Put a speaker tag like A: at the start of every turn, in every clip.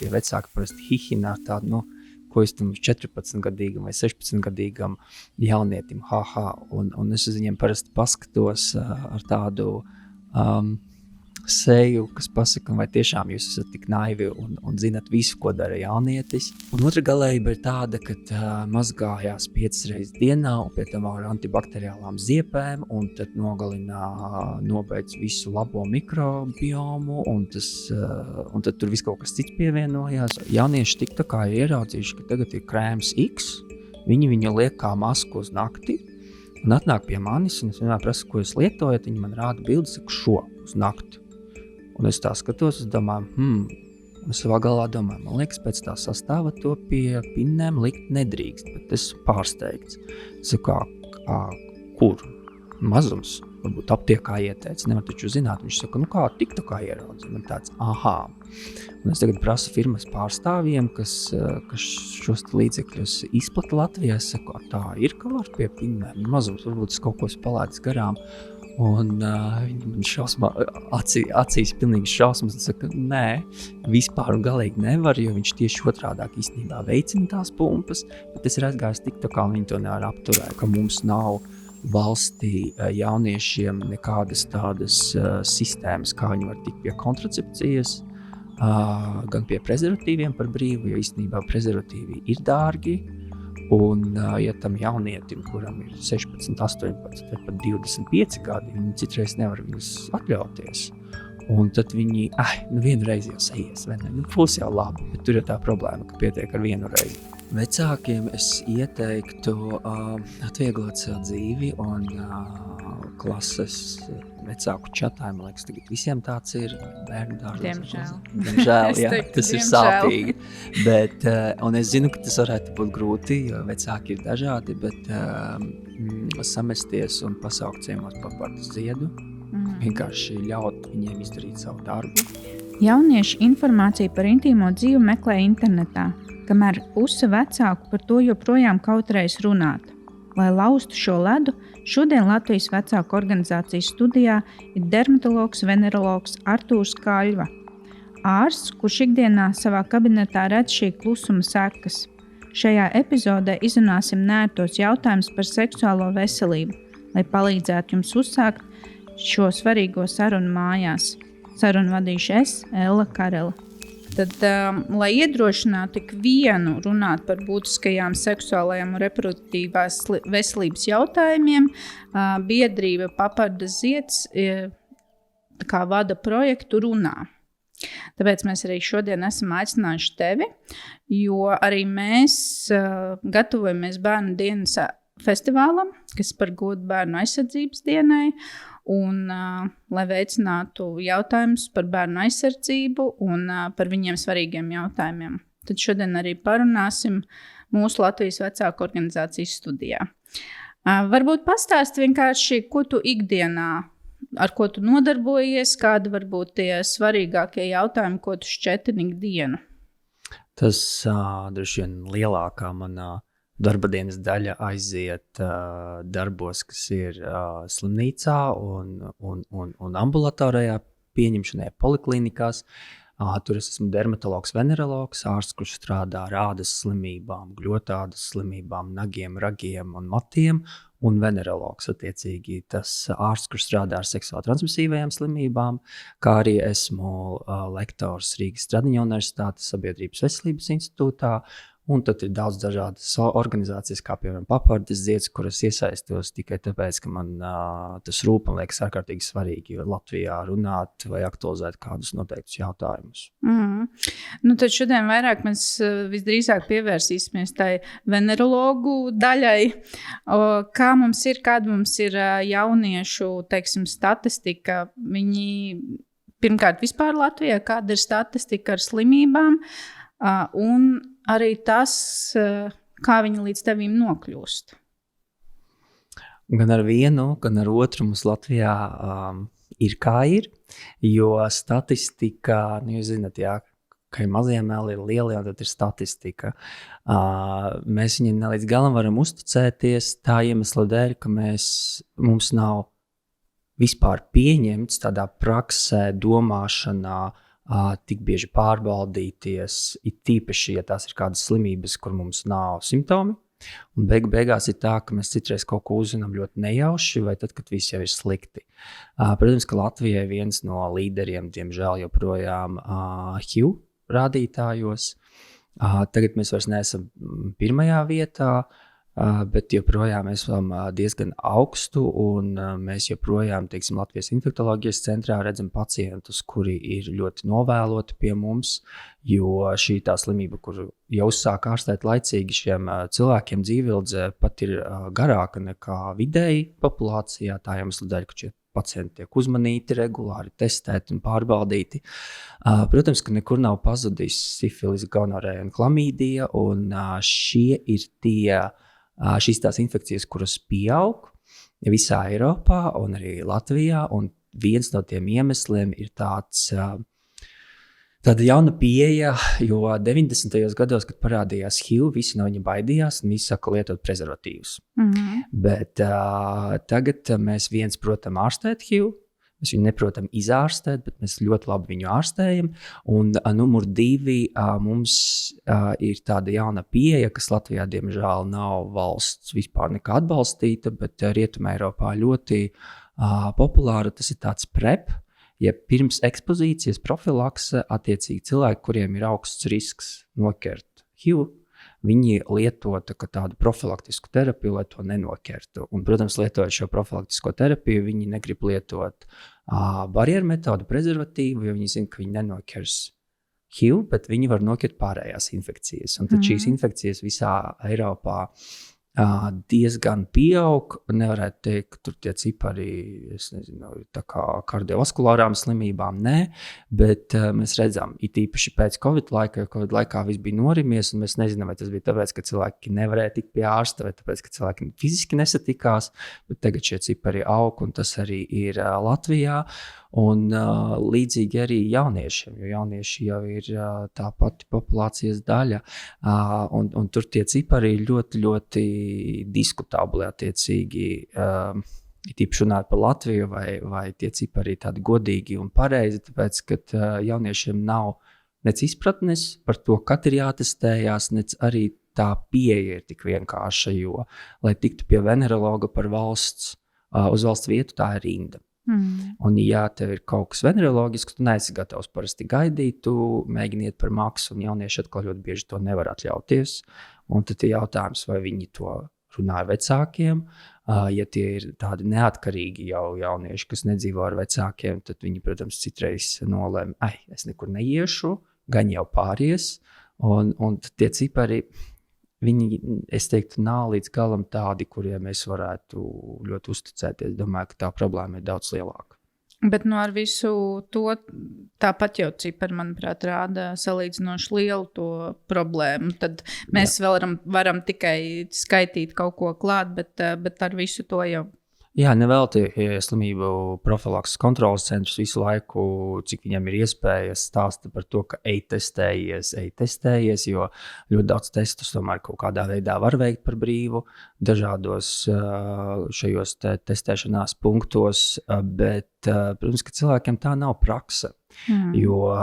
A: tie vecāki parasti hihina ar tādu, ko es tam 14-gadīgam vai 16-gadīgam jaunietim, un es uz viņiem parasti paskatos ar tādu seju, kas pasaka, vai tiešām jūs esat tik naivi un zinat visu, ko dara jaunietis. Un otra galējība ir tāda, ka mazgājās 5 reizes dienā un pie tam ar antibakteriālām ziepēm un tad nobeidz visu labo mikrobiomu un tad tur viss kaut kas cits pievienojās. Jaunieši tik tā kā ieraudzījuši, ka tagad ir krēms X, viņi viņu liek kā masku uz nakti un atnāk pie manis un es vienmēr prasu, ko jūs lietojat, viņi man rāda bildi, saku šo uz nakti. Un es tā skatos, es domāju, es savā galvā domāju, man liekas, pēc tā sastāva to pie pinnēm likt nedrīkst, bet es pārsteigts. Es saku, kur? Mazums, varbūt aptiekā ieteica, nevar taču zināt. Viņš saka, kā tik tā kā ieraudzi? Man tāds, Un es tagad prasu firmas pārstāvjiem, kas šos līdzekļus izplata Latvijā. Es saku, tā ir, ka var pie pinnēm mazums, varbūt es kaut ko palaidis garām. Un viņi acīs pilnīgi šausmas un saka, nē, vispār un galīgi nevar, jo viņš tieši otrādāk īstenībā veicina tās pumpas, bet es ir aizgājis tik tā kā viņi to nevar apturēt, ka mums nav valstī jauniešiem nekādas tādas sistēmas, kā viņi var tikt pie kontracepcijas, gan pie prezervatīviem par brīvu, jo īstenībā prezervatīvi ir dārgi. Un, ja tam jaunietim, kuram ir 16, 18 vai pat 25 gadi, viņi citreiz nevar viņus atļauties. Un tad viņi, vienu reizi jau sajies, vai ne? Būs jau labi, bet tur ir tā problēma, ka pietiek ar vienu reizi. Vecākiem es ieteiktu atvieglot sev dzīvi un klases vecāku čatā, man liekas, tagad visiem tāds ir bērnu dārzos. Diemžēl, jā, tas ir sāpīgi. Bet, un es zinu, ka tas varētu būt grūti, jo vecāki ir dažādi, bet samesties un pasaukt ciemos papardu ziedu, vienkārši ļaut viņiem izdarīt savu darbu.
B: Jaunieši informāciju par intīmo dzīvi meklē internetā, kamēr puse vecāku par to joprojām kautrējas runāt. Lai laustu šo ledu, šodien Latvijas vecāku organizācijas studijā ir dermatologs, venerologs Artūrs Kaļva. Ārsts, kurš ikdienā savā kabinetā redz šī klusuma sekas. Šajā epizodē izrunāsim neērtos jautājumus par seksuālo veselību, lai palīdzētu jums uzsākt šo svarīgo sarunu mājās. Sarunu vadīšu es, Ella Karela. Tad, lai iedrošinātu tik vienu runāt par būtiskajām seksuālajām un reproduktīvās veselības jautājumiem, biedrība Paparda zieds vada projektu Runā. Tāpēc mēs arī šodien esam aicinājuši tevi, jo arī mēs gatavojamies Bērnu dienas festivālam, kas par godu bērnu aizsardzības dienai, un lai veicinātu jautājumus par bērnu aizsardzību un par viņiem svarīgiem jautājumiem. Tad šodien arī parunāsim mūsu Latvijas vecāku organizācijas studijā. Varbūt pastāsti vienkārši, ko tu ikdienā, ar ko tu nodarbojies, kādi varbūt tie svarīgākie jautājumi, ko tu šķetini ikdienu?
A: Tas droši vien lielākā manā darba dienas daļa aiziet darbos, kas ir slimnīcā un ambulatorajā pieņemšanai poliklinikās. Tur es esmu dermatologs, venerologs, ārsts, kurš strādā ar ādas slimībām, gļotādas slimībām, nagiem, ragiem un matiem, un venerologs attiecīgi tas ārsts, kurš strādā ar seksuāli transmisīvajām slimībām, kā arī esmu lektors Rīgas Stradiņa Universitātes Sabiedrības veselības institūtā. Un tad ir daudz dažādas organizācijas, kā piemēram Papardas zieds, kuras iesaistos tikai tāpēc, ka man tas rūp un liekas ārkārtīgi svarīgi Latvijā runāt vai aktualizēt kādus noteiktus jautājumus.
B: Tad šodien vairāk mēs visdrīzāk pievērsīsimies tai venerologu daļai. Kāda mums ir jauniešu, teiksim, statistika? Viņi pirmkārt vispār Latvijā, kāda ir statistika ar slimībām? Un arī tas, kā viņi līdz tevīm nokļūst.
A: Gan ar vienu, gan ar otru mums Latvijā ir kā ir, jo statistika, jūs zināt, ka mazie meli ir lielie, un tad ir statistika. Mēs viņiem ne līdz galam varam uzticēties tā iemesla dēļ, ka mums nav vispār pieņemts tādā praksē, domāšanā, tik bieži pārbaudīties, it tīpaši, ja tās ir kādas slimības, kur mums nav simptomi. Un beigās ir tā, ka mēs citreiz kaut ko uzzinām ļoti nejauši, vai tad, kad viss jau ir slikti. Protams, ka Latvijai viens no līderiem, diemžēl, joprojām HIV rādītājos. Tagad mēs vairs neesam pirmajā vietā, bet joprojām mēs esam diezgan augstu, un mēs joprojām, teiksim, Latvijas infektoloģijas centrā redzam pacientus, kuri ir ļoti novēloti pie mums, jo šī tā slimība, kur jau uzsāk ārstēt laicīgi, šiem cilvēkiem dzīvildze pat ir garāka nekā vidēji populācijā, tā iemesla dēļ, ka šie pacienti tiek uzmanīti, regulāri testēti un pārbaudīti. Protams, ka nekur nav pazudis sifilis, gonorēja un klamīdija, un šie ir šīs tās infekcijas, kuras pieaug visā Eiropā un arī Latvijā, un viens no tiem iemesliem ir tāda jauna pieeja, jo 90. gados, kad parādījās HIV, visi no viņa baidījās un visi saka lietot prezervatīvus. Bet tagad mēs viens protam ārstēt HIV, mēs viņu neprotam izārstēt, bet mēs ļoti labi viņu ārstējam. Un numur 2 mums ir tāda jauna pieeja, kas Latvijā diemžēl nav valsts vispār nekā atbalstīta, bet Rietumē Eiropā ļoti populāra. Tas ir tāds PrEP, ja pirms ekspozīcijas profilakse, attiecīgi cilvēki, kuriem ir augsts risks nokert HIV, viņi lieto tādu profilaktisku terapiju, lai to nenokertu. Un, protams, lietojot šo profilaktisko terapiju, viņi negrib lietot barjeru metodu, prezervatīvu, jo viņi zina, ka viņi nenokers HIV, bet viņi var nokert pārējās infekcijas. Un tad šīs infekcijas visā Eiropā diezgan pieaug. Nevarētu teikt, ka tur tie cipari, es nezinu, tā kā kardiovaskulārām slimībām, nē, bet mēs redzam, it īpaši pēc Covid laika, jo Covid laikā viss bija norimies, un mēs nezinām, vai tas bija tāpēc, ka cilvēki nevarēja tikt pie ārsta, vai tāpēc, ka cilvēki fiziski nesatikās, bet tagad šie cipari aug, un tas arī ir Latvijā. Un līdzīgi arī jauniešiem, jo jaunieši jau ir tā pati populācijas daļa, un tur tie cipari ir ļoti, ļoti diskutabli attiecīgi, tīpaši runāt par Latviju, vai tie cipari ir tādi godīgi un pareizi, tāpēc, ka jauniešiem nav nec izpratnes par to, kad ir jātestējās, nec arī tā pieeja ir tik vienkārša, jo, lai tiktu pie venerologa par uz valsts vietu, tā ir rinda. Un, ja tev ir kaut kas veneroloģisks, tu neesi gatavs parasti gaidīt, tu mēģini iet par maksu, un jaunieši atkal ļoti bieži to nevar atļauties. Un tad ir jautājums, vai viņi to runā ar vecākiem. Ja tie ir tādi neatkarīgi jau jaunieši, kas nedzīvo ar vecākiem, tad viņi, protams, citreiz nolēma, es nekur neiešu, gan jau pāries, un tie cipari, viņi, es teiktu, nav līdz galam tādi, kuriem mēs varētu ļoti uzticēties. Domāju, ka tā problēma ir daudz lielāka.
B: Bet ar visu to tāpat jau cipari, manuprāt, rāda salīdzinoši lielu to problēmu. Tad mēs varam tikai skaitīt kaut ko klāt, bet ar visu to jau.
A: Jā, nevelti slimību profilakses kontrolas centrs visu laiku, cik viņam ir iespējas stāsta par to, ka ej testējies, jo ļoti daudz testus tomēr kaut kādā veidā var veikt par brīvu dažādos šajos testēšanās punktos, bet, protams, ka cilvēkiem tā nav prakse. Jo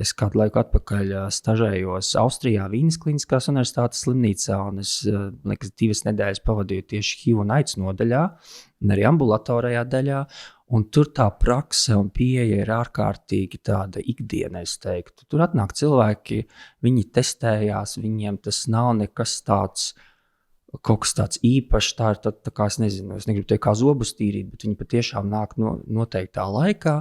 A: es kādu laiku atpakaļ stažējos Austrijā, Vīnes Kliniskās universitātes slimnīcā, un es 2 nedēļas pavadīju tieši HIV un AIDS nodaļā, un arī ambulatorajā daļā, un tur tā prakse un pieeja ir ārkārtīgi tāda ikdiena, es teiktu. Tur atnāk cilvēki, viņi testējās, viņiem tas nav nekas tāds, kaut kas tāds īpašs, tā ir tā kā, es negribu teikt kā zobus tīrīt, bet viņi patiešām nāk noteiktā laikā.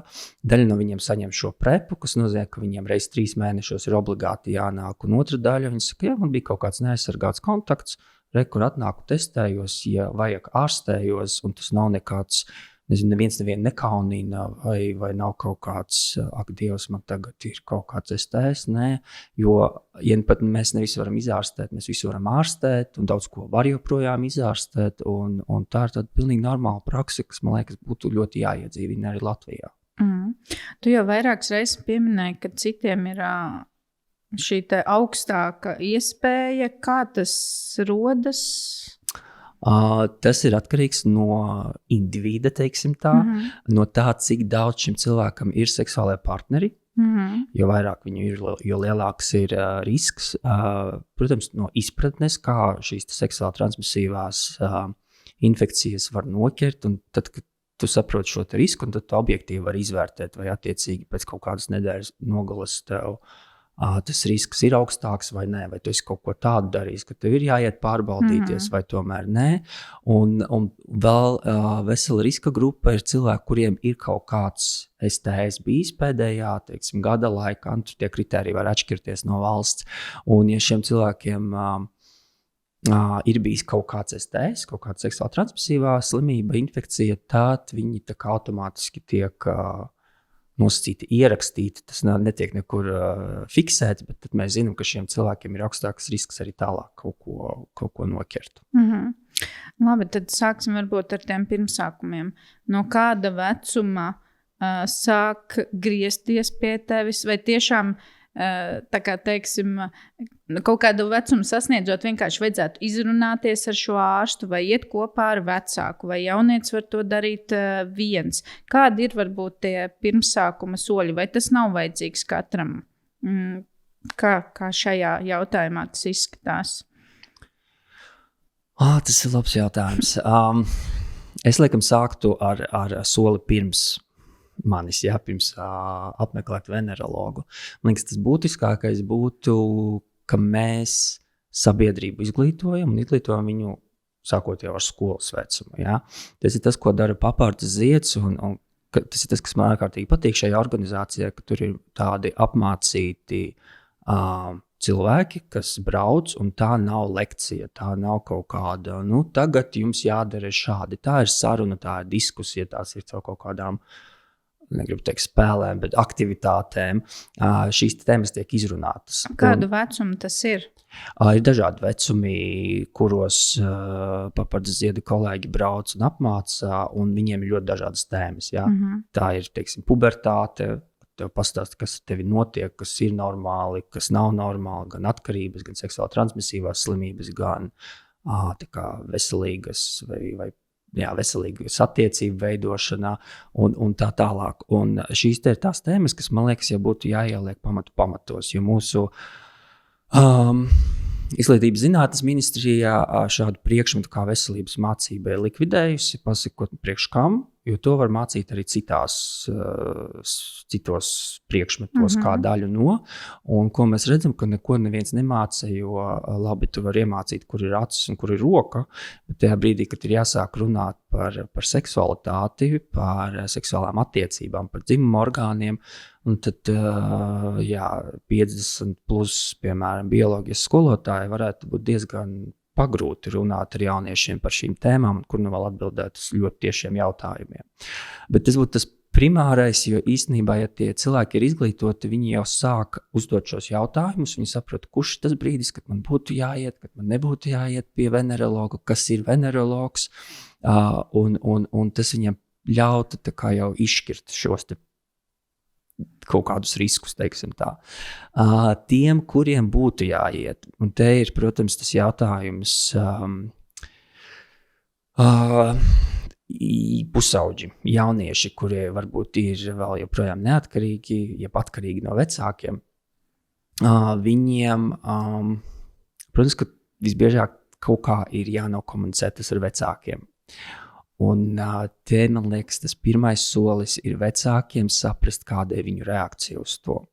A: Daļa no viņiem saņem šo prepu, kas nozīmē, ka viņiem reiz 3 mēnešos ir obligāti jānāk, un otra daļa, viņi saka, man bija kaut kāds neaizsargāts kontakts, kur atnāku testējos, ja vajag ārstējos, un tas nav nekāds, neviens nekaunina, vai nav kaut kāds, ak, Dievs, man tagad ir kaut kāds STS, nē, jo, ja pat mēs nevisu varam izārstēt, mēs visu varam ārstēt, un daudz ko var joprojām izārstēt, un tā ir tāda pilnīgi normāla prakse, kas, man liekas, būtu ļoti jāiedzīvina arī Latvijā.
B: Tu jau vairākas reizes pieminēji, ka citiem ir šī te augstāka iespēja, kā tas rodas?
A: Tas ir atkarīgs no individa, teiksim tā, no tā, cik daudz šim cilvēkam ir seksuālajie partneri, Jo vairāk viņu ir, jo lielāks ir risks. Protams, no izpratnes, kā šīs seksuāli transmisīvās infekcijas var noķert, un tad, kad tu saproti šo risku, un tad tu objektīvi vari izvērtēt, vai attiecīgi pēc kaut kādas nedēļas nogalas tev tas risks ir augstāks vai nē, vai tu esi kaut ko tādu darījis, ka tev ir jāiet pārbaudīties, vai tomēr nē. Un vēl vesela riska grupa ir cilvēki, kuriem ir kaut kāds STS bijis pēdējā, teiksim, gada laikā, un tie kriteriji var atšķirties no valsts. Un ja šiem cilvēkiem ir bijis kaut kāds STS, kaut kāda seksuāli transmisīvā slimība, infekcija, tad viņi tā kā automātiski tiek nosacīti, ierakstīti. Tas netiek nekur fiksēts, bet tad mēs zinām, ka šiem cilvēkiem ir augstāks risks arī tālāk kaut ko noķert.
B: Labi, tad sāksim varbūt ar tiem pirmsākumiem. No kāda vecuma sāk griezties pie tevis, vai tiešām tā kā, teiksim, kaut kādu vecumu sasniedzot, vienkārši vajadzētu izrunāties ar šo ārstu vai iet kopā ar vecāku, vai jaunietis var to darīt viens. Kādi ir varbūt tie pirmsākuma soļi, vai tas nav vajadzīgs katram? Kā šajā jautājumā tas izskatās?
A: Tas ir labs jautājums. Es laikam sāktu ar soli pirms manis, pirms apmeklēt venerologu. Man liekas, tas būtiskākais būtu, ka mēs sabiedrību izglītojam viņu sākot jau ar skolas vecumu. Ja? Tas ir tas, ko dara Papārdas Zieds, un tas ir tas, kas man ārkārtīgi patīk šajā organizācijā, ka tur ir tādi apmācīti cilvēki, kas brauc, un tā nav lekcija, tā nav kaut kāda, tagad jums jādara šādi. Tā ir saruna, tā ir diskusija, tās ir kaut kādām, negribu teikt spēlēm, bet aktivitātēm. Šīs tēmas tiek izrunātas.
B: Kādu vecumu tas ir?
A: Ir dažādi vecumi, kuros Papārdas Zieda kolēģi brauc un apmāca, un viņiem ir ļoti dažādas tēmas. Ja? Tā ir, teiksim, pubertāte, tev pastāsta, kas tevi notiek, kas ir normāli, kas nav normāli, gan atkarības, gan seksuāli transmisīvās slimības, gan tā kā veselīgas vai veselīgas attiecību veidošanā un tā tālāk. Un šīs ir tās tēmas, kas, man liekas, jau būtu jāieliek pamatos, jo mūsu Izglītības zinātnes ministrijā šādu priekšmetu kā veselības mācība ir likvidējusi, pasakot priekš kam, jo to var mācīt arī citos priekšmetos kā daļu no. Un ko mēs redzam, ka neko neviens nemāca, jo labi, tu var iemācīt, kur ir acis un kur ir roka, bet tajā brīdī, kad ir jāsāk runāt par seksualitāti, par seksuālām attiecībām, par dzimumu orgāniem, un tad 50 plus, piemēram, bioloģijas skolotāji varētu būt diezgan pagrūti runāt ar jauniešiem par šīm tēmām, kur nu vēl atbildēt uz ļoti tiešiem jautājumiem. Bet tas būtu tas primārais, jo īstenībā, ja tie cilvēki ir izglītoti, viņi jau sāk uzdot šos jautājumus, viņi saprot, kurš ir tas brīdis, kad man būtu jāiet, kad man nebūtu jāiet pie venerologa, kas ir venerologs, un tas viņam ļautu tā kā jau izšķirt šos te kaut kādus riskus, teiksim tā. Tiem, kuriem būtu jāiet, un te ir, protams, tas jautājums pusauģi, jaunieši, kurie varbūt ir vēl joprojām neatkarīgi, jeb atkarīgi no vecākiem, viņiem, protams, ka visbiežāk kaut kā ir jānokomunicē tas ar vecākiem. Un te, man liekas, tas pirmais solis ir vecākiem saprast, kāda ir viņu reakcija uz to.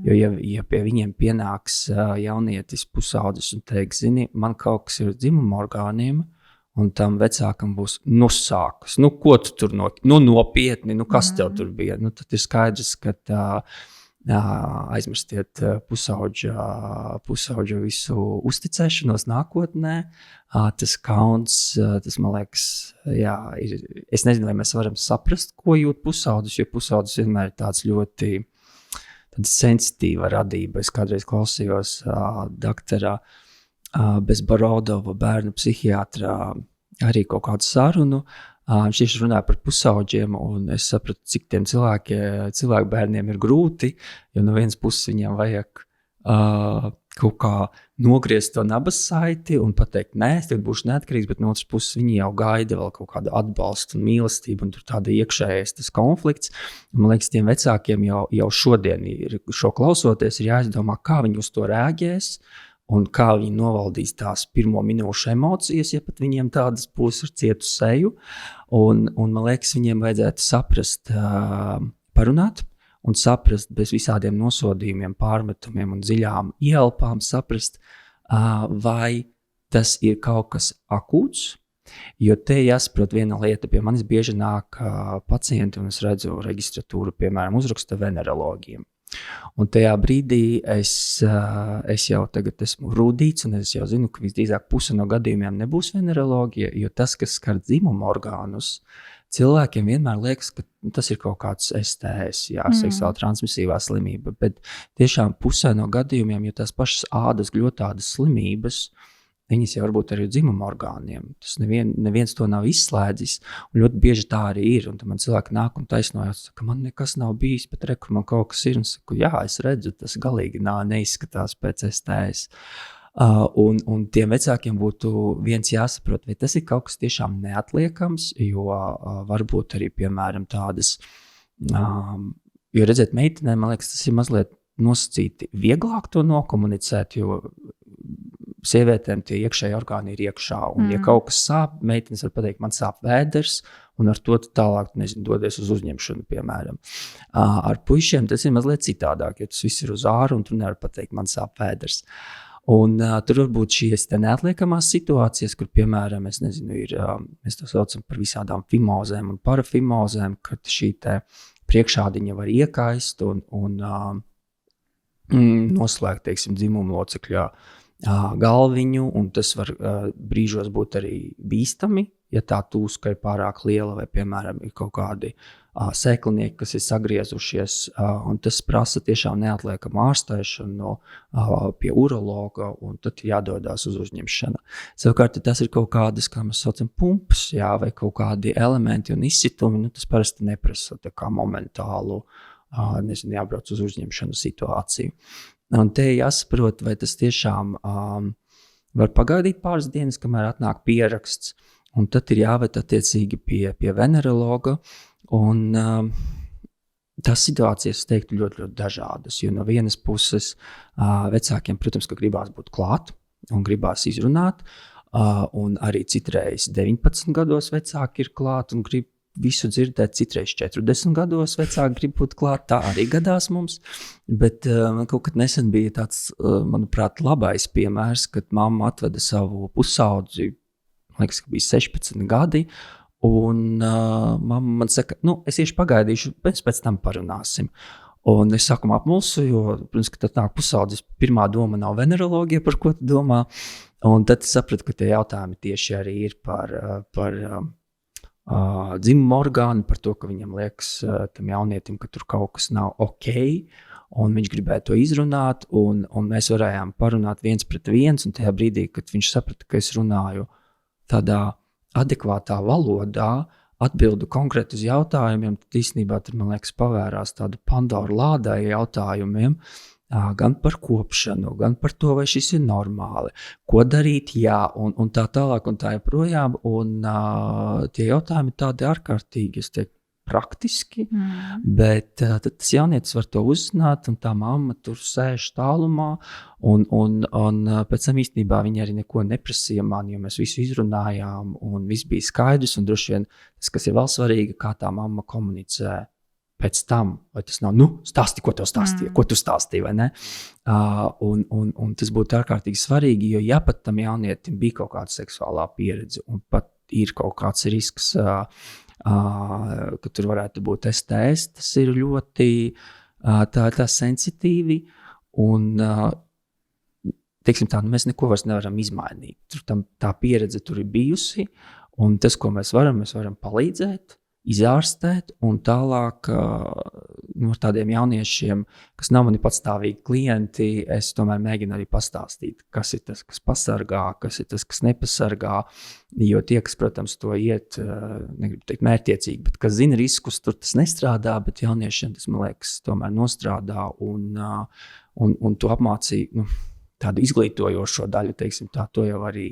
A: Jo, ja pie viņiem pienāks jaunietis pusaudzis un teiks, zini, man kaut kas ir dzimuma orgāniem, un tam vecākam būs, sākas, ko tu tur nopietni, kas tev tur bija? Tad ir skaidrs, ka aizmirstiet pusauģa visu uzticēšanos nākotnē. Tas kauns, tas man liekas, es nezinu, vai mēs varam saprast, ko jūt pusaudzis, jo pusaudzis vienmēr ir tāds ļoti sensitīva radība. Es kādreiz klausījos doktora Bezborodova bērnu psihiatrā arī kaut kādu sarunu. Viņš tieši runāja par pusauģiem, un es sapratu, cik tiem cilvēku bērniem ir grūti, jo no vienas puses viņiem vajag kaut kā nogriezt to nabas saiti un pateikt, nē, es tagad būšu neatkarīgs, bet no otras puses viņi jau gaida vēl kaut kādu atbalstu un mīlestību, un tur tāda iekšējais tas konflikts. Un, man liekas, tiem vecākiem jau šodien šo klausoties ir jāizdomā, kā viņi uz to reaģēs, un kā viņi novaldīs tās pirmo minūšu emocijas, ja pat viņiem tādas būs ar cietu seju. Un man liekas, viņiem vajadzētu saprast, parunāt, un saprast bez visādiem nosodījumiem, pārmetumiem un dziļām ielpām, saprast, vai tas ir kaut kas akūts, jo te jāsaprot viena lieta. Pie manis bieži nāk pacienti, un es redzu registratūru, piemēram, uzraksta venerologiem. Un tajā brīdī es jau tagad esmu rūdīts, un es jau zinu, ka visdrīzāk puse no gadījumiem nebūs veneroloģija, jo tas, kas skar dzimumu orgānus, cilvēkiem vienmēr liekas, ka tas ir kaut kāds STS, seksuāli transmisīvā slimība, bet tiešām pusē no gadījumiem, ja tās pašas ādas, gļotādas slimības, viņas jau varbūt arī dzimumu orgāniem. Tas neviens to nav izslēdzis, un ļoti bieži tā arī ir. Un tad man cilvēki nāk un taisnojās, ka man nekas nav bijis, bet rekur man kaut kas ir, un saku, jā, es redzu, tas galīgi neizskatās pēc STS. Un tiem vecākiem būtu viens jāsaprot, vai tas ir kaut kas tiešām neatliekams, jo varbūt arī, piemēram, tādas, jo redzēt meitenēm, man liekas, tas ir mazliet nosacīti vieglāk to nokomunicēt, jo sievietēm tie iekšēji orgāni ir iekšā, un ja kaut kas sāp, meitenes var pateikt, man sāp vēders, un ar to tālāk, dodies uz uzņemšanu, piemēram. Ar puišiem tas ir mazliet citādāk, jo tas viss ir uz āru, un tu nevar pateikt, man sāp vēders. Un tur var būt šīs neatliekamās situācijas, kur, piemēram, mēs to saucam par visādām fimozēm un parafimozēm, kad šī te priekšādiņa var iekaist un noslēgt, teiksim, dzimumu locekļā galviņu, un tas var brīžos būt arī bīstami, ja tā tūska ir pārāk liela, vai, piemēram, ir kaut kādi sēklinieki, kas ir sagriezušies, un tas prasa tiešām neatliekamu ārstēšanu pie urologa, un tad jādodās uz uzņemšanu. Savukārt, tas ir kaut kādas, kā mēs saucam, pumpas, vai kaut kādi elementi un izsitumi, tas parasti neprasa tā kā momentālu, jābrauc uz uzņemšanu situāciju. Un te jāsaprot, vai tas tiešām var pagaidīt pāris dienas, kamēr atnāk pieraksts, un tad ir jāved attiecīgi pie venerologa, un tās situācijas, es teiktu, ļoti, ļoti dažādas, jo no vienas puses vecākiem, protams, ka gribās būt klāt un gribās izrunāt, un arī citreiz 19 gados vecāki ir klāt un grib visu dzirdēt, citreiz 40 gados vecāki grib būt klāt, tā arī gadās mums, bet man kaut kad nesen bija tāds, manuprāt, labais piemērs, kad mamma atveda savu pusaudzi, man liekas, ka bija 16 gadi, un mamma man saka, es iešu pagaidīšu, pēc tam parunāsim. Un es sākumā apmulsu, jo, protams, ka tad nāk pusaudzis, pirmā doma nav veneroloģija, par ko tu domā, un tad es sapratu, ka tie jautājumi tieši arī ir par dzimumu orgānu, par to, ka viņam liekas tam jaunietim, ka tur kaut kas nav ok, un viņš gribēja to izrunāt, un mēs varējām parunāt viens pret viens, un tajā brīdī, kad viņš saprata, ka es runāju tādā adekvātā valodā, atbildu konkrēti uz jautājumiem, tad īstenībā tur, man liekas, pavērās tādu Pandoru lādē jautājumiem, gan par kopšanu, gan par to, vai šis ir normāli, ko darīt, un tā tālāk, un tā joprojām, un tie jautājumi tādi ārkārtīgi, es teiktu, praktiski, bet tad tas jaunietis var to uzzināt, un tā mamma tur sēž tālumā, un pēc tam īstenībā viņi arī neko neprasīja man, jo mēs visu izrunājām, un viss bija skaidrs, un droši vien tas, kas ir vēl svarīgi, kā tā mamma komunicē pēc tam, vai tas nav, stāsti, ko tev stāstīja, ko tu stāstīji, vai ne? Un tas būtu ārkārtīgi svarīgi, jo ja pat tam jaunietim bija kaut kāda seksuālā pieredze, un pat ir kaut kāds risks, ka tur varētu būt STS, tas ir ļoti tā sensitīvi, un teiksim tā, mēs neko vairs nevaram izmainīt. Tā pieredze tur ir bijusi, un tas, ko mēs varam palīdzēt, izārstēt, un tālāk ar tādiem jauniešiem, kas nav mani patstāvīgi klienti, es tomēr mēģinu arī pastāstīt, kas ir tas, kas pasargā, kas ir tas, kas nepasargā, jo tie, kas, protams, to iet, negribu teikt mērķiecīgi, bet kas zina riskus, tur tas nestrādā, bet jauniešiem tas, man liekas, tomēr nostrādā, un to apmācīja, tādu izglītojošo daļu, teiksim tā, to jau arī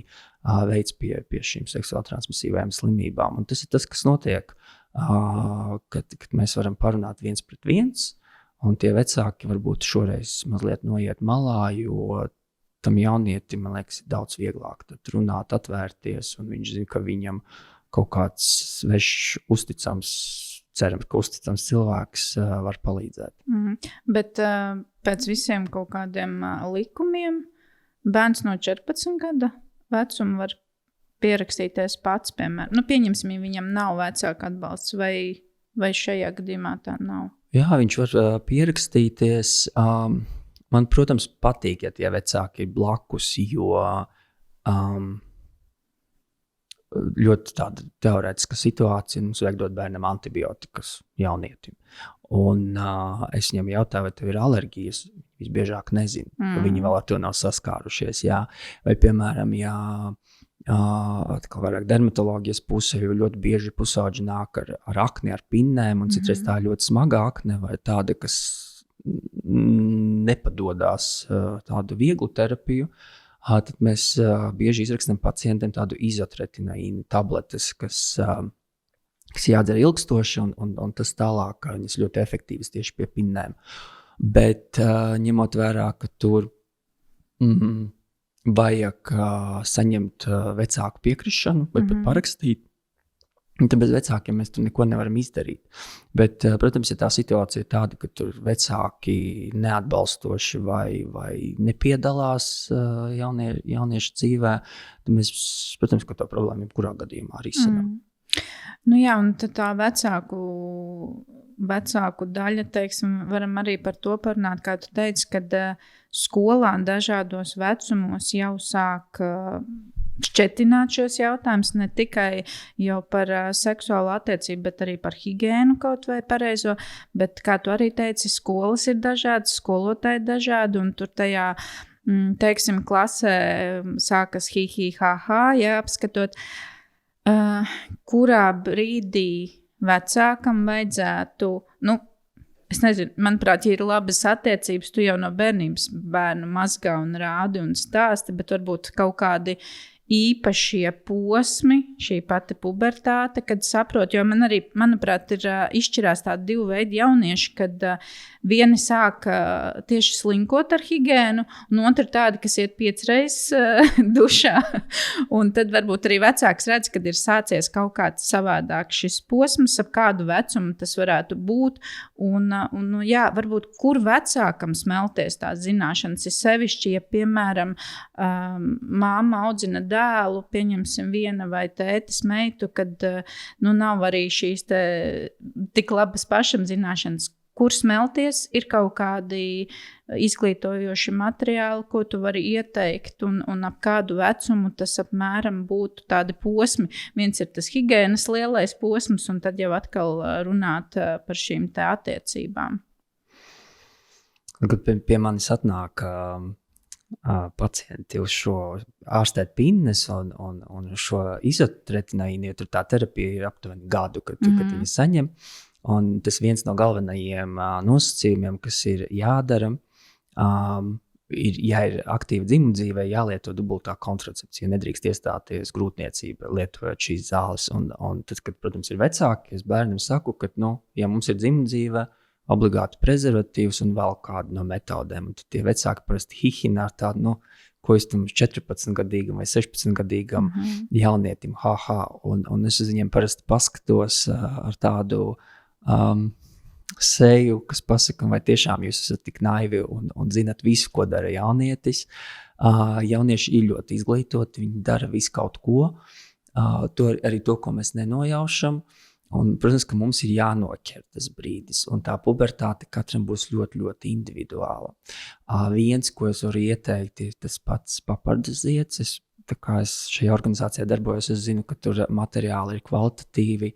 A: veids pie šīm seksuāli transmisīvajām slimībām. Un tas ir tas, kas notiek, kad mēs varam parunāt viens pret viens, un tie vecāki varbūt šoreiz mazliet noiet malā, jo tam jaunietim, man liekas, ir daudz vieglāk tad runāt, atvērties, un viņš zina, ka viņam kaut kāds svešs, uzticams, cerams, ka uzticams cilvēks var palīdzēt.
B: Bet pēc visiem kaut kādiem likumiem bērns no 14 gada vecuma var pierakstīties pats, piemēram. Nu, pieņemsim, ja viņam nav vecāka atbalsts, vai šajā gadījumā tā nav?
A: Jā, viņš var pierakstīties. Man, protams, patīk, ja tie vecāki ir blakus, jo ļoti tāda teorētiska situācija, mums vajag dot bērnam antibiotikas jaunietim. Un es viņam jautāju, vai tev ir alerģijas, visbiežāk nezinu, jo viņi vēl ar to nav saskārušies. Jā. Vai, piemēram, atkal vairāk dermatoloģijas pusē, jo ļoti bieži pusauģi nāk ar akni, ar pinnēm, un citreiz tā ļoti smaga akne, vai tāda, kas nepadodās tādu vieglu terapiju, tad mēs bieži izrakstam pacientiem tādu izotretinaīnu tabletes, kas jādzer ilgstoši, un tas tālāk viņas ļoti efektīvas tieši pie pinnēm. Bet ņemot vērā, ka tur vajag saņemt vecāku piekrišanu vai pat parakstīt, tad bez vecākiem mēs tur neko nevaram izdarīt. Bet, protams, ja tā situācija ir tāda, ka tur vecāki neatbalstoši vai nepiedalās jauniešu dzīvē, tad mēs, protams, ka tā problēma jebkurā gadījumā risinām.
B: Nu jā, un tad tā vecāku daļa, teiksim, varam arī par to parunāt, kā tu teici, kad skolā dažādos vecumos jau sāk šķetināt šos jautājumus, ne tikai jau par seksuālu attiecību, bet arī par higiēnu kaut vai pareizo, bet, kā tu arī teici, skolas ir dažādas, skolotāji dažādi, un tur tajā, teiksim, klasē sākas ha, ja apskatot, kurā brīdī vecākam vajadzētu, es nezinu, manuprāt, ja ir labas attiecības, tu jau no bērnības bērnu mazgā un rādi un stāsti, bet varbūt kaut kādi īpašie posmi, šī pati pubertāte, kad saprot, jo man arī, manuprāt, ir izšķirās tādi divi veidi jaunieši, kad vieni sāk tieši slinkot ar higiēnu, un otri tādi, kas iet 5 reizes dušā, un tad varbūt arī vecāks redz, kad ir sācies kaut kāds savādāk šis posms, ap kādu vecumu tas varētu būt, un jā, varbūt kur vecākam smelties tās zināšanas, ir sevišķi, ja, piemēram, māma audzina dēlu, pieņemsim viena vai tētis meitu, kad nav arī šīs tik labas pašam zināšanas, kur smelties, ir kaut kādi izglītojoši materiāli, ko tu vari ieteikt, un ap kādu vecumu tas apmēram būtu tādi posmi. Viens ir tas higienas lielais posms, un tad jau atkal runāt par šīm te attiecībām.
A: Kad pie manis atnāk pacienti uz šo ārstēt pinnes un šo izotretinaīnu, jo tur tā terapija ir aptuveni gadu, kad viņi saņem. Un tas viens no galvenajiem nosacījumiem, kas ir jādara, ja ir aktīva dzimumdzīve, jālieto dubultā kontracepcija, nedrīkst iestāties grūtniecība, lietojot šīs zāles. Un tad, kad, protams, ir vecāki, es bērnam saku, ka, ja mums ir dzimumdzīve, obligāti prezervatīvs un vēl kādu no metodēm. Un tad tie vecāki parasti hihina ar tādu, ko es tam 14-gadīgam vai 16-gadīgam jaunietim, un es uz viņiem parasti paskatos ar tādu seju, kas pasaka, vai tiešām jūs esat tik naivi un zinat visu, ko dara jaunietis. Jaunieši ir ļoti izglītoti, viņi dara visu kaut ko, arī to, ko mēs nenojaušam. Un, protams, ka mums ir jānoķer tas brīdis, un tā pubertāte katram būs ļoti, ļoti individuāla. Viens, ko es varu ieteikt, ir tas pats papardas zieds. Tā kā es šajā organizācijā darbojos, es zinu, ka tur materiāli ir kvalitatīvi.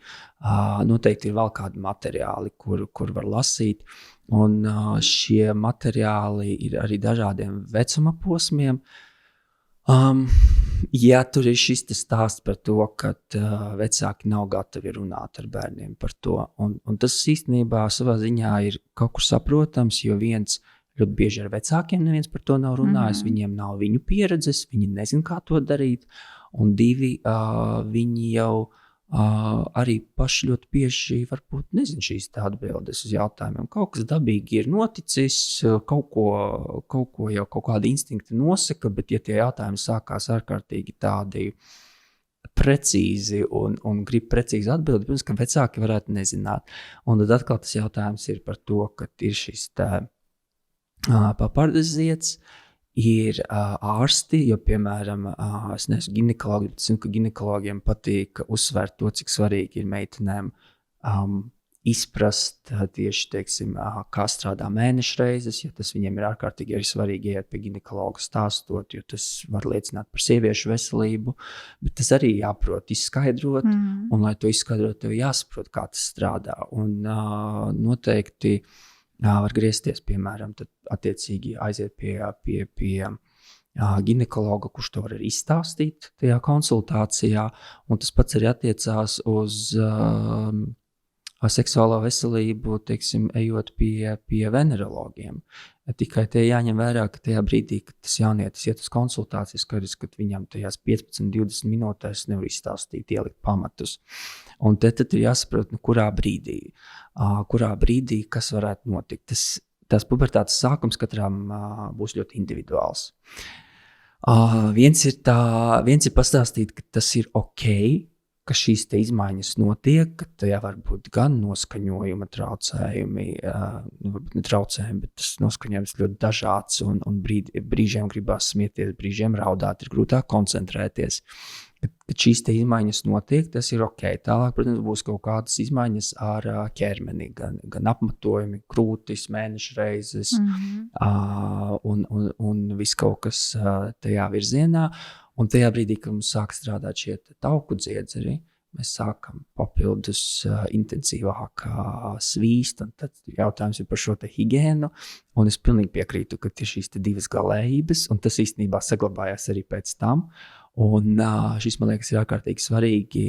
A: Noteikti ir vēl kādi materiāli, kur var lasīt. Un šie materiāli ir arī dažādiem vecuma posmiem. Ja tur ir šis stāsts par to, ka vecāki nav gatavi runāt ar bērniem par to. Un tas īstenībā savā ziņā ir kaut kur saprotams, jo viens ļoti bieži ar vecākiem neviens par to nav runājis, viņiem nav viņu pieredzes, viņi nezin, kā to darīt, un 2, viņi jau arī paši ļoti bieži varbūt nezin šīs tā atbildes uz jautājumiem. Kaut kas dabīgi ir noticis, kaut ko jau kaut kādi instinkti nosaka, bet ja tie jautājumi sākās ārkārtīgi tādi precīzi un grib precīzi atbildi, protams, ka vecāki varētu nezināt. Un tad atkal tas jautājums ir par to, ka ir šis papardes zieds, ir ārsti, jo, piemēram, es neesmu ginekologi, bet es zinu, ka ginekologiem patīk uzsvērt to, cik svarīgi ir meitenēm izprast tieši, teiksim, kā strādā mēnešreizes, jo tas viņiem ir ārkārtīgi arī svarīgi iet pie ginekologa stāstot, jo tas var liecināt par sieviešu veselību, bet tas arī jāprot izskaidrot, un lai to izskaidrot, tev jāsaprot, kā tas strādā, un noteikti var griezties, piemēram, tad attiecīgi aiziet pie ginekologa, kurš to var arī izstāstīt tajā konsultācijā, un tas pats arī attiecās uz seksuālo veselību, teiksim, ejot pie venerologiem. Tikai te jāņem vērā, ka tajā brīdī, kad tas jaunietis iet uz konsultāciju, skaidrs, ka viņam tajās 15-20 minūtēs nevar izstāstīt, ielikt pamatus. Un tad ir jāsaprot, kurā brīdī, kas varētu notikt. Tas pubertātes sākums katram būs ļoti individuāls. Viens ir pastāstīt, ka tas ir ok, ka šīs te izmaiņas notiek, ka tajā var būt gan noskaņojuma traucējumi, varbūt ne traucējumi, bet tas noskaņojums ļoti dažāds un brīžiem gribās smieties, brīžiem raudāt, ir grūtāk koncentrēties. Kad šīs te izmaiņas notiek, tas ir ok. Tālāk, protams, būs kaut kādas izmaiņas ar ķermeni, gan apmetojumi, krūtis, mēnešreizes un viss kaut kas tajā virzienā. Un tajā brīdī, kad mums sāk strādāt šie tauku dziedzeri, mēs sākam papildus intensīvāk svīst, un tad jautājums ir par šo te higiēnu, un es pilnīgi piekrītu, ka ir šīs te 2 galējības, un tas īstenībā saglabājās arī pēc tam, un šis, man liekas, ir ārkārtīgi svarīgi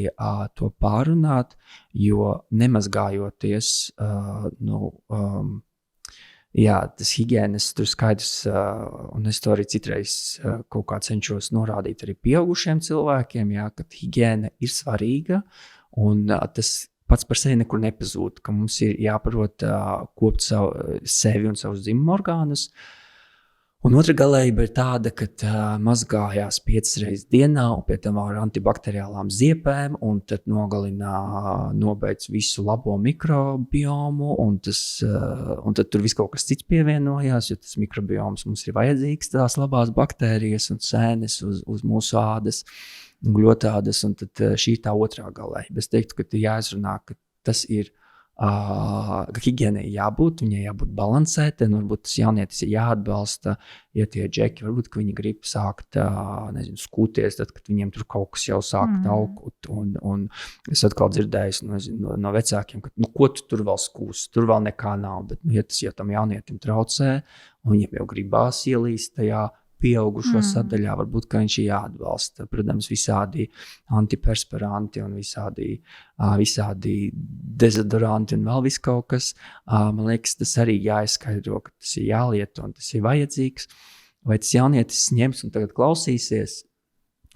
A: to pārunāt, jo nemazgājoties, tas higiēnas tur skaidrs, un es to arī citreiz kaut kā cenšos norādīt arī pieaugušiem cilvēkiem, ka higiēna ir svarīga, un tas pats par sevi nekur nepazūd, ka mums ir jāprot kopt sevi un savus dzimumu orgānus. Un otra galējība ir tāda, ka mazgājās 5 reizes dienā, un pie tam ar antibakteriālām ziepēm, un tad nobeidz visu labo mikrobiomu, un tad tur viss kaut kas cits pievienojās, jo tas mikrobioms mums ir vajadzīgs, tās labās baktērijas un sēnes uz mūsu ādas, gļotādas, un tad šī ir tā otrā galējība. Es teiktu, ka jāizrunā, ka tas ir ka higiēnai jābūt, viņai jābūt balansētai, un varbūt tas jaunietis ir jāatbalsta, ja tie džeki, varbūt, ka viņi grib sākt, skūties, tad, kad viņiem tur kaut kas jau sāk taukut, un es atkal dzirdēju no vecākiem, ka, ko tu tur vēl skūsi, tur vēl nekā nav, bet, ja tas jau tam jaunietim traucē, un viņiem jau gribās ielīst tajā pieaugušo sadaļā, varbūt, ka viņš ir jāatbalsta. Protams, visādi antiperspiranti un visādi dezodoranti un vēl viss kaut kas. Man liekas, tas arī jāizskaidro, ka tas ir jālieto un tas ir vajadzīgs. Vai tas jaunietis ņems un tagad klausīsies,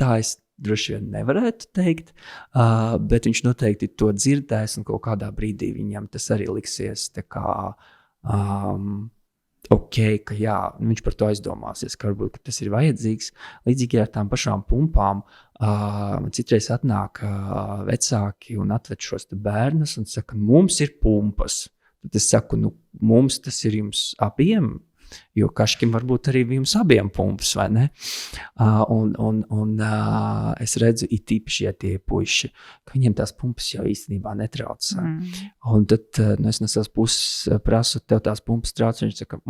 A: tā es droši vien nevarētu teikt, bet viņš noteikti to dzirdēs un kaut kādā brīdī viņam tas arī liksies tā kā ok, ka jā, viņš par to aizdomāsies, ka varbūt ka tas ir vajadzīgs. Līdzīgi ar tām pašām pumpām, citreiz atnāk vecāki un atved šos te bērnus un saka, mums ir pumpas. Tad es saku, mums tas ir jums abiem, jo kaškim varbūt arī jums abiem pumpas, vai ne? Un es redzu, it īpaši, ja tie puiši, ka viņiem tās pumpas jau īstenībā netraucē. Un tad es no savas puses prasu, tev tās pumpas traucē, viņš saka,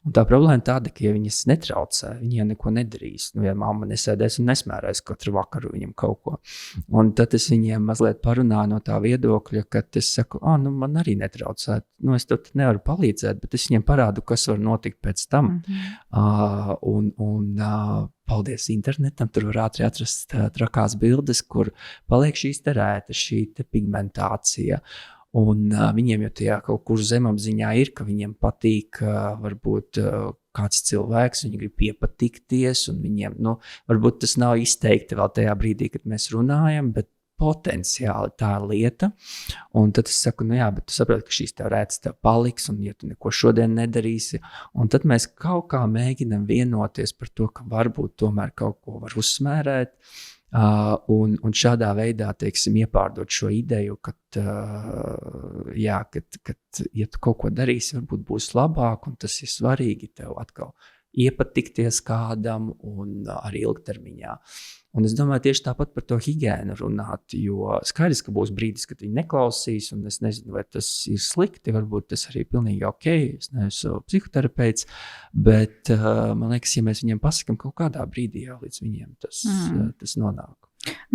A: Un tā problēma tāda, ka, ja viņas netraucē, viņi jau neko nedarīs. Ja mamma nesēdēs un nesmērēs katru vakaru viņam kaut ko. Un tad es viņiem mazliet parunāju no tā viedokļa, ka es saku, man arī netraucē. Es tev nevaru palīdzēt, bet es viņiem parādu, kas var notikt pēc tam. Paldies internetam, tur var ātri atrast trakās bildes, kur paliek šīs rētas, šī pigmentācija. Un viņiem jau tajā kaut kur zemapziņā ir, ka viņiem patīk varbūt kāds cilvēks, viņi grib piepatikties, un viņiem, varbūt tas nav izteikti vēl tajā brīdī, kad mēs runājam, bet potenciāli tā ir lieta. Un tad es saku, jā, bet tu saproti, ka šīs tev rētas tev paliks, un ja tu neko šodien nedarīsi, un tad mēs kaut kā mēģinam vienoties par to, ka varbūt tomēr kaut ko var uzsmērēt, un šādā veidā, teiksim, iepārdot šo ideju, ka, ja tu kaut ko darīsi, varbūt būs labāk, un tas ir svarīgi tev atkal iepatikties kādam un arī ilgtermiņā. Un es domāju, tieši tāpat par to higiēnu runāt, jo skaidrs, ka būs brīdis, kad viņi neklausīs, un es nezinu, vai tas ir slikti, varbūt tas arī pilnīgi ok, es neesmu psihoterapeits, bet man liekas, ja mēs viņiem pasakam kaut kādā brīdī, jau līdz viņiem tas nonāk.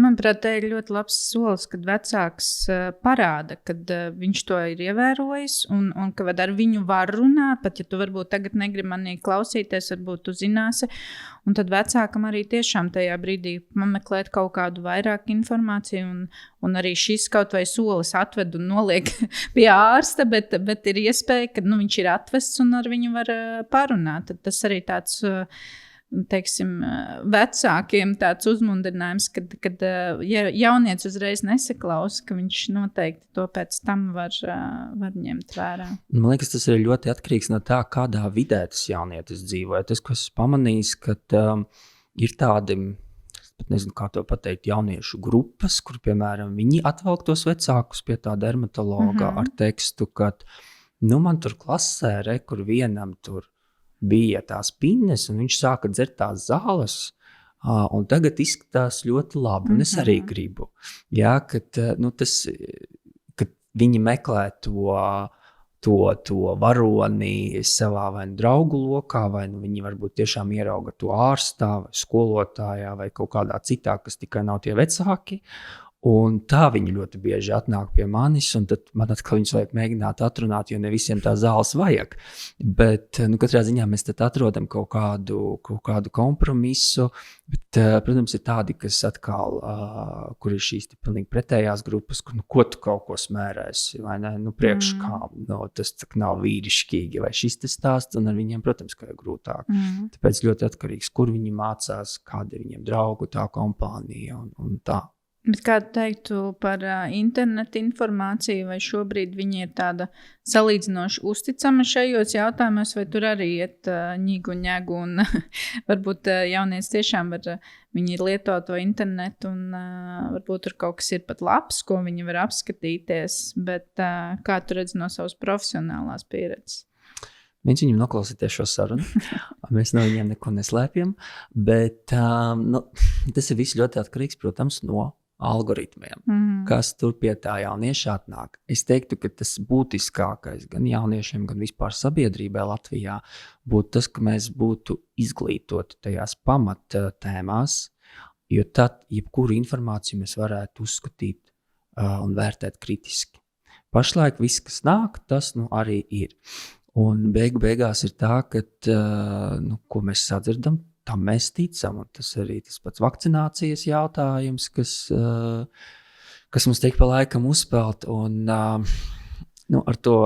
B: Manuprāt, tā ir ļoti labs solis, kad vecāks parāda, kad viņš to ir ievērojis un ka ar viņu var runāt, pat ja tu varbūt tagad negribi manī klausīties, varbūt tu zināsi. Un tad vecākam arī tiešām tajā brīdī pameklēt kaut kādu vairāk informāciju un arī šis kaut vai solis atved un noliek pie ārsta, bet ir iespēja, ka viņš ir atvests un ar viņu var parunāt. Tad tas arī tāds... teiksim, vecākiem tāds uzmundrinājums, kad ja jaunieci uzreiz nesaklausa, ka viņš noteikti to pēc tam var ņemt vērā.
A: Man liekas, tas ir ļoti atkarīgs no tā, kādā vidē tas jaunietis dzīvo. Tas, ko esmu pamanījis, ka ir tādi, pat nezinu, kā to pateikt, jauniešu grupas, kur, piemēram, viņi atvelk tos vecākus pie tā dermatologa ar tekstu, ka, man tur klasē, kur vienam tur bija tās pinnes, un viņš sāka dzert tās zāles, un tagad izskatās ļoti labi, un es arī gribu. Jā, kad viņi meklē to varoni savā vai draugu lokā, vai viņi varbūt tiešām ierauga to ārstā, vai skolotājā, vai kaut kādā citā, kas tikai nav tie vecāki. Un tā viņi ļoti bieži atnāk pie manis, un tad man atkal viņus vajag mēģināt atrunāt, jo ne visiem tā zāles vajag. Bet, katrā ziņā mēs tad atrodam kaut kādu kompromisu, bet, protams, ir tādi, kas atkal, kur ir šīs pilnīgi pretējās grupas, kur, ko tu kaut ko smērēsi, vai ne, priekš kā, tas nav vīrišķīgi, vai šis tas stāsts, un ar viņiem, protams, ka ir grūtāk. Tāpēc ļoti atkarīgs, kur viņi mācās, kāda ir viņiem draugu, tā kompānija un tā.
B: Bet kā teiktu par internetu informāciju, vai šobrīd viņi ir tāda salīdzinoši uzticama šajos jautājumos, vai tur arī iet ņigu un ņegu, un varbūt jaunieci tiešām viņi lieto to internetu, un varbūt tur kaut kas ir pat labs, ko viņi var apskatīties, bet kā tu redzi no savas profesionālās pieredzes?
A: Viņš viņam noklausīties šo sarunu. Mēs no viņiem neko neslēpjam, bet tas ir viss ļoti atkarīgs, protams, no algoritmiem, kas tur pie tā jaunieša atnāk. Es teiktu, ka tas būtiskākais gan jauniešiem, gan vispār sabiedrībai Latvijā būtu tas, ka mēs būtu izglītoti tajās pamattēmās, jo tad jebkuru informāciju mēs varētu uzskatīt un vērtēt kritiski. Pašlaik viss, kas nāk, tas arī ir. Un beigās ir tā, ka, ko mēs sadzirdam, tam mēs ticam, un tas arī tas pats vakcinācijas jautājums, kas mums tiek pa laikam uzspelt, un ar to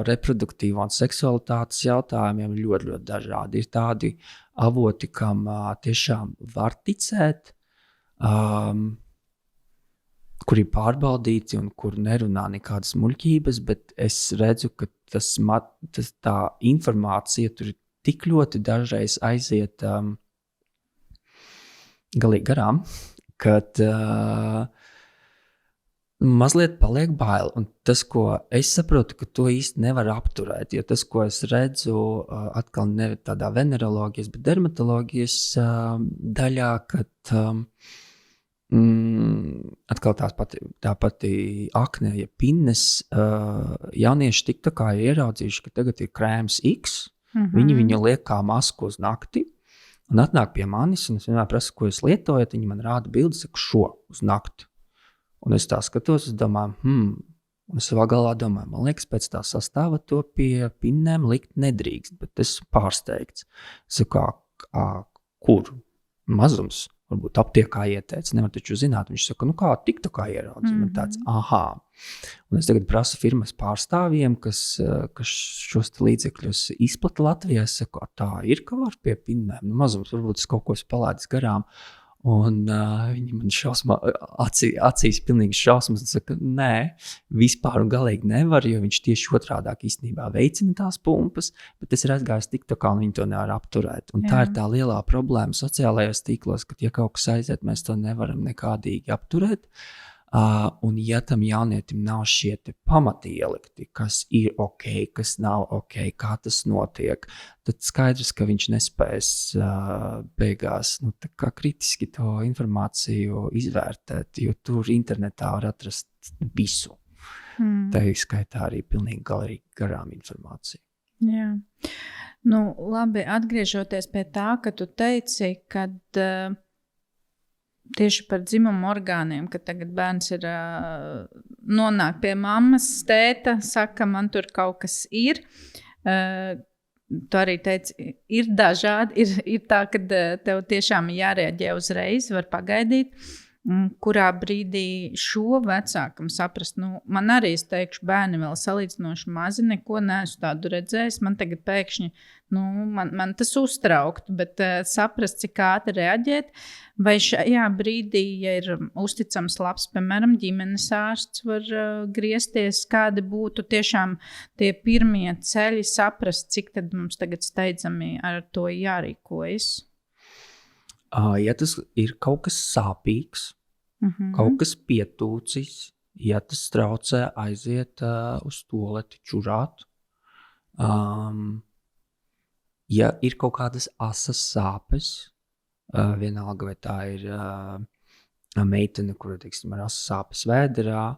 A: reproduktīvo un seksualitātes jautājumiem ļoti, ļoti dažādi. Ir tādi avoti, kam tiešām var ticēt, kur ir pārbaudīti un kur nerunā nekādas muļķības, bet es redzu, ka tā informācija tur tik ļoti dažreiz aiziet galīgi garām, kad mazliet paliek bail. Un tas, ko es saprotu, ka to īsti nevar apturēt, jo tas, ko es redzu atkal ne tādā veneroloģijas, bet dermatoloģijas daļā, kad atkal tā pati akne, ja pinnes, jaunieši tik tā kā ieraudzījuši, ka tagad ir krēms X, viņi viņu liek kā masku uz nakti, un atnāk pie manis, un es vienmēr prasu, ko jūs lietojat, viņi man rāda bildi, saku šo uz nakti. Un es tā skatos, es domāju, un es savā galvā domāju, man liekas, pēc tā sastāva to pie pinnēm likt nedrīkst, bet es pārsteigts. Es saku, kur? Mazums. varbūt aptiekā ieteica, nevar taču zināt. Viņš saka, kā TikTokā ieraudzīt. Man tāds, aha. Un es tagad prasu firmas pārstāvjiem, kas šos līdzekļus izplata Latvijā. Es saku, tā ir, ka var pie pinnēm. Mazums, varbūt es kaut ko palādis garām. Un viņi man acīs pilnīgi šausmas un saka, nē, vispār un galīgi nevar, jo viņš tieši otrādāk īstenībā veicina tās pumpas, bet es ir aizgājis TikTokā un viņi to nevar apturēt. Un tā ir tā lielā problēma sociālajos tīklos, ka ja kaut kas aiziet, mēs to nevaram nekādīgi apturēt. Un ja tam jaunietim nav šie pamatielikti, kas ir ok, kas nav ok, kā tas notiek, tad skaidrs, ka viņš nespēs beigās kā kritiski to informāciju izvērtēt, jo tur internetā var atrast visu. Tā ir skaitā arī pilnīgi garām informāciju.
B: Jā. Labi, atgriežoties pie tā, ka tu teici, kad tieši par dzimumu orgāniem, ka tagad bērns ir nonāk pie mammas, tēta, saka, man tur kaut kas ir. Tu arī teici, ir dažādi, ir tā, ka tev tiešām jārēģē uzreiz, var pagaidīt, kurā brīdī šo vecākam saprast. Man arī, es teikšu, bērni vēl salīdzinoši mazi, neko neesmu tādu redzējis. Man tagad pēkšņi, man tas uztrauktu, bet saprast, cik ātri reaģēt. Vai šajā brīdī, ja ir uzticams labs, piemēram, ģimenes ārsts, var griezties, kādi būtu tiešām tie pirmie ceļi saprast, cik tad mums tagad steidzami ar to jārīkojas?
A: Ja tas ir kaut kas sāpīgs, kaut kas pietūcis, ja tas traucē aiziet uz tualeti čurāt, ja ir kaut kādas asas sāpes, vienalga vai tā ir meitene, kura, teiksim, ar asas sāpes vēderā,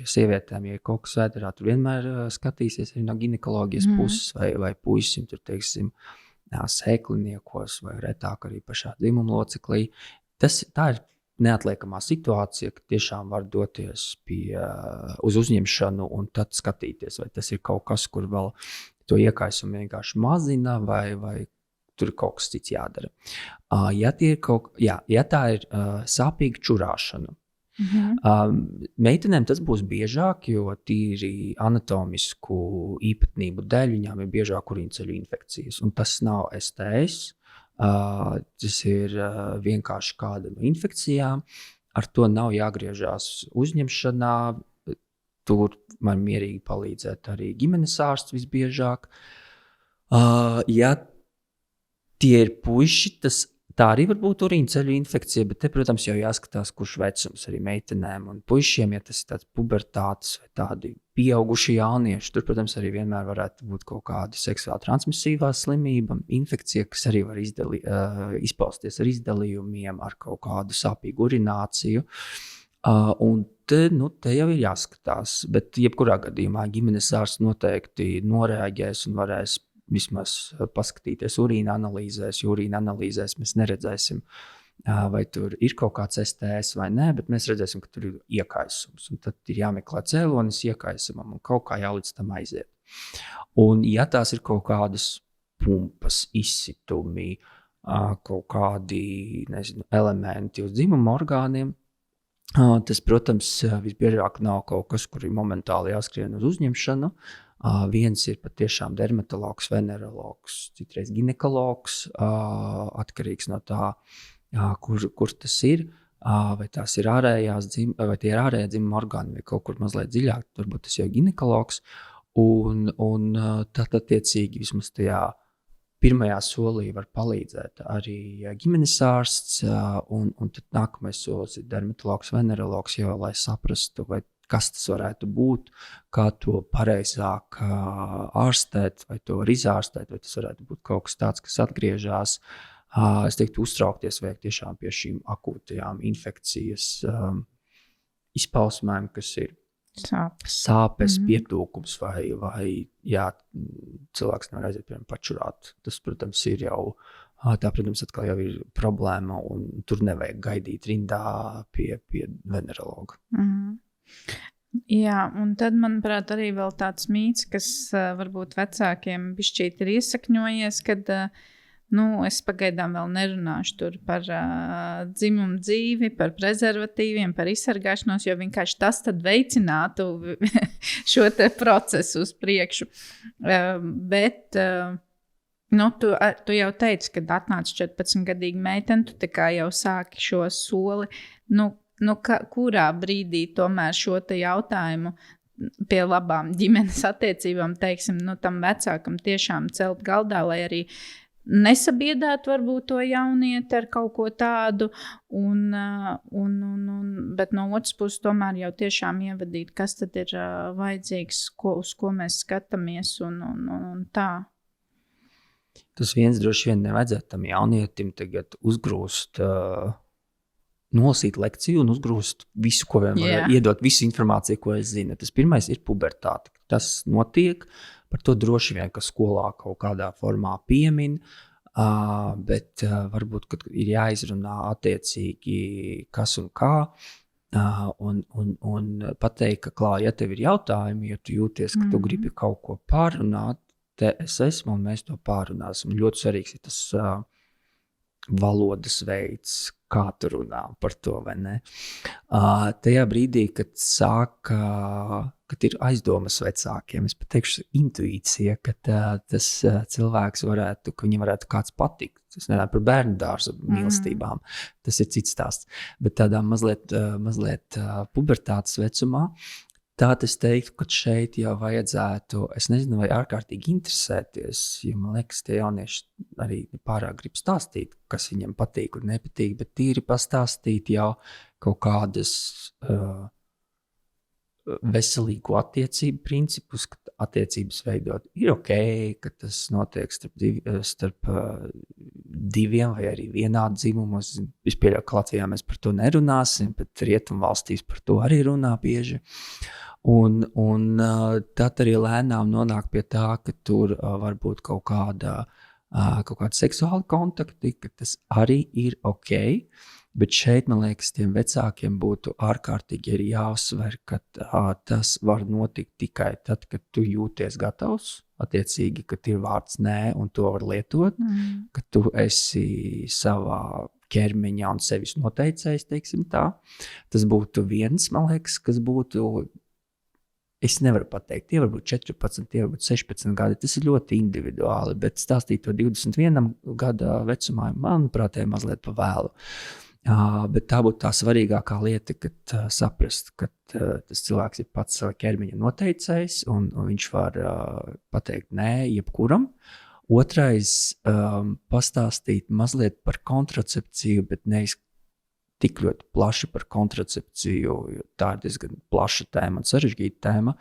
A: sievietēm, ja ir kaut kas vēderā, tur vienmēr skatīsies arī no ginekoloģijas puses vai puisim, tur, teiksim, sēkliniekos vai retāk arī pašā dzimuma loceklī. Tā ir neatliekamā situācija, ka tiešām var doties uz uzņemšanu un tad skatīties, vai tas ir kaut kas, kur vēl to iekaisumu vienkārši mazina vai tur ir kaut kas cits jādara. Ja tā ir sāpīga čurāšana, meitenēm tas būs biežāk, jo tīri anatomisku īpatnību dēļ viņām ir biežāk uriņceļu infekcijas. Un tas nav STS, tas ir vienkārši kāda no infekcijām. Ar to nav jāgriežās uzņemšanā. Tur man mierīgi palīdzēt arī ģimenes ārsts visbiežāk. Ja tie ir puiši, tā arī var būt uriņceļu infekcija, bet te, protams, jau jāskatās, kurš vecums arī meitenēm un puišiem, ja tas ir tāds pubertātes vai tādi pieauguši jaunieši. Tur, protams, arī vienmēr varētu būt kaut kāda seksuāli transmisīvā slimība, infekcija, kas arī var izpausties ar izdalījumiem, ar kaut kādu sāpīgu urināciju. Un te jau ir jāskatās, bet jebkurā gadījumā ģimenes ārsts noteikti noreaģēs un varēs vismaz paskatīties urīna analīzēs, jo urīna analīzēs mēs neredzēsim, vai tur ir kaut kāds STS vai nē, bet mēs redzēsim, ka tur ir iekaisums. Un tad ir jāmeklē cēlonis iekaisumam un kaut kā jālīdz tam aiziet. Un ja tās ir kaut kādas pumpas, izsitumi, kaut kādi, elementi uz dzimuma orgāniem, tas, protams, visbiežāk nav kaut kas, kur ir momentāli jāskrien uz uzņemšanu. Viens ir patiešām dermatologs, venerologs, citreiz ginekologs, atkarīgs no tā, kur tas ir, vai tās ir vai tie ir ārējā dzimuma orgāni, vai kaut kur mazliet dziļāk, varbūt tas jau ir ginekologs, un tad attiecīgi vismaz tajā pirmajā solī var palīdzēt arī ģimenes ārsts, un tad nākamais solis ir dermatologs, venerologs, jau lai saprastu, vai kas tas varētu būt, kā to pareizāk ārstēt, vai to var izārstēt, vai tas varētu būt kaut kas tāds, kas atgriežas. Es teiktu, uztraukties vajag tiešām pie šīm akūtajām infekcijas izpausmēm, kas ir sāpes, pietūkums vai cilvēks nevar aiziet, piemēram, pačurāt. Tas, protams, ir jau, protams, atkal jau ir problēma, un tur nevajag gaidīt rindā pie venerologa.
B: Jā, un tad, manuprāt, arī vēl tāds mīts, kas varbūt vecākiem bišķīt ir iesakņojies, kad Es pagaidām vēl nerunāšu tur par dzimumu dzīvi, par prezervatīviem, par izsargāšanos, jo vienkārši tas tad veicinātu šo te procesu uz priekšu. Bet tu jau teici, kad atnāca 14-gadīga meitene, tu tā kā jau sāki šo soli. Kurā brīdī tomēr šo te jautājumu pie labām ģimenes attiecībām, teiksim, tam vecākam tiešām celt galdā, lai arī nesabiedāt varbūt to jaunieti ar kaut ko tādu, bet no otras puses tomēr jau tiešām ievadīt, kas tad ir vajadzīgs, uz ko mēs skatāmies un tā.
A: Tas viens droši vien nevajadzētu tam jaunietim tagad uzgrūst, nolasīt lekciju un uzgrūst visu, ko vien var iedot, visu informāciju, ko es zinu. Tas pirmais ir pubertāte. Tas notiek, par to droši vien, ka skolā kaut kādā formā piemin, bet varbūt, kad ir jāizrunā attiecīgi kas un kā, un pateikt, ka, ja tev ir jautājumi, ja tu jūties, ka tu gribi kaut ko pārunāt, te es esmu un mēs to pārunāsim. Ļoti svarīgs ir tas valodas veids, kā tu runā par to, vai ne? Tajā brīdī, kad ir aizdomas vecākiem, es pat teikšu intuīcija, ka tas cilvēks viņam varētu kāds patikt. Es nerādu par bērnu dārzu mīlestībām. Tas ir cits stāsts. Bet tādā mazliet pubertātes vecumā, tā es teiktu, ka šeit jau vajadzētu, es nezinu, vai ārkārtīgi interesēties, jo man liekas, tie jaunieši arī pārāk grib stāstīt, kas viņam patīk un nepatīk, bet tīri pastāstīt jau kaut kādas veselīgu attiecību principus, ka attiecības veidot ir ok, ka tas notiek starp diviem vai arī vienādu dzimumu. Es pieļauju, ka Latvijā mēs par to nerunāsim, bet Rietumvalstīs par to arī runā bieži. Un tad arī lēnām nonāk pie tā, ka tur var būt kaut kāda seksuāla kontakti, ka tas arī ir ok. Bet šeit, man liekas, tiem vecākiem būtu ārkārtīgi arī jāuzsver, ka tas var notikt tikai tad, kad tu jūties gatavs, attiecīgi, kad ir vārds nē un to var lietot, ka tu esi savā ķermeņā un sevis noteicējis, teiksim tā. Tas būtu viens, man liekas, kas būtu, es nevaru pateikt, tie varbūt 14, tie varbūt 16 gadi, tas ir ļoti individuāli, bet stāstīt to 21 gada vecumā, manuprāt, ir mazliet pa vēlu. Bet tā būtu tā svarīgākā lieta, kad saprast, ka tas cilvēks ir pats sava ķermeņa noteicējs un viņš var pateikt nē jebkuram. Otrais, pastāstīt mazliet par kontracepciju, bet nevis tik ļoti plaši par kontracepciju, jo tā ir diezgan plaša tēma un sarežģīta tēma,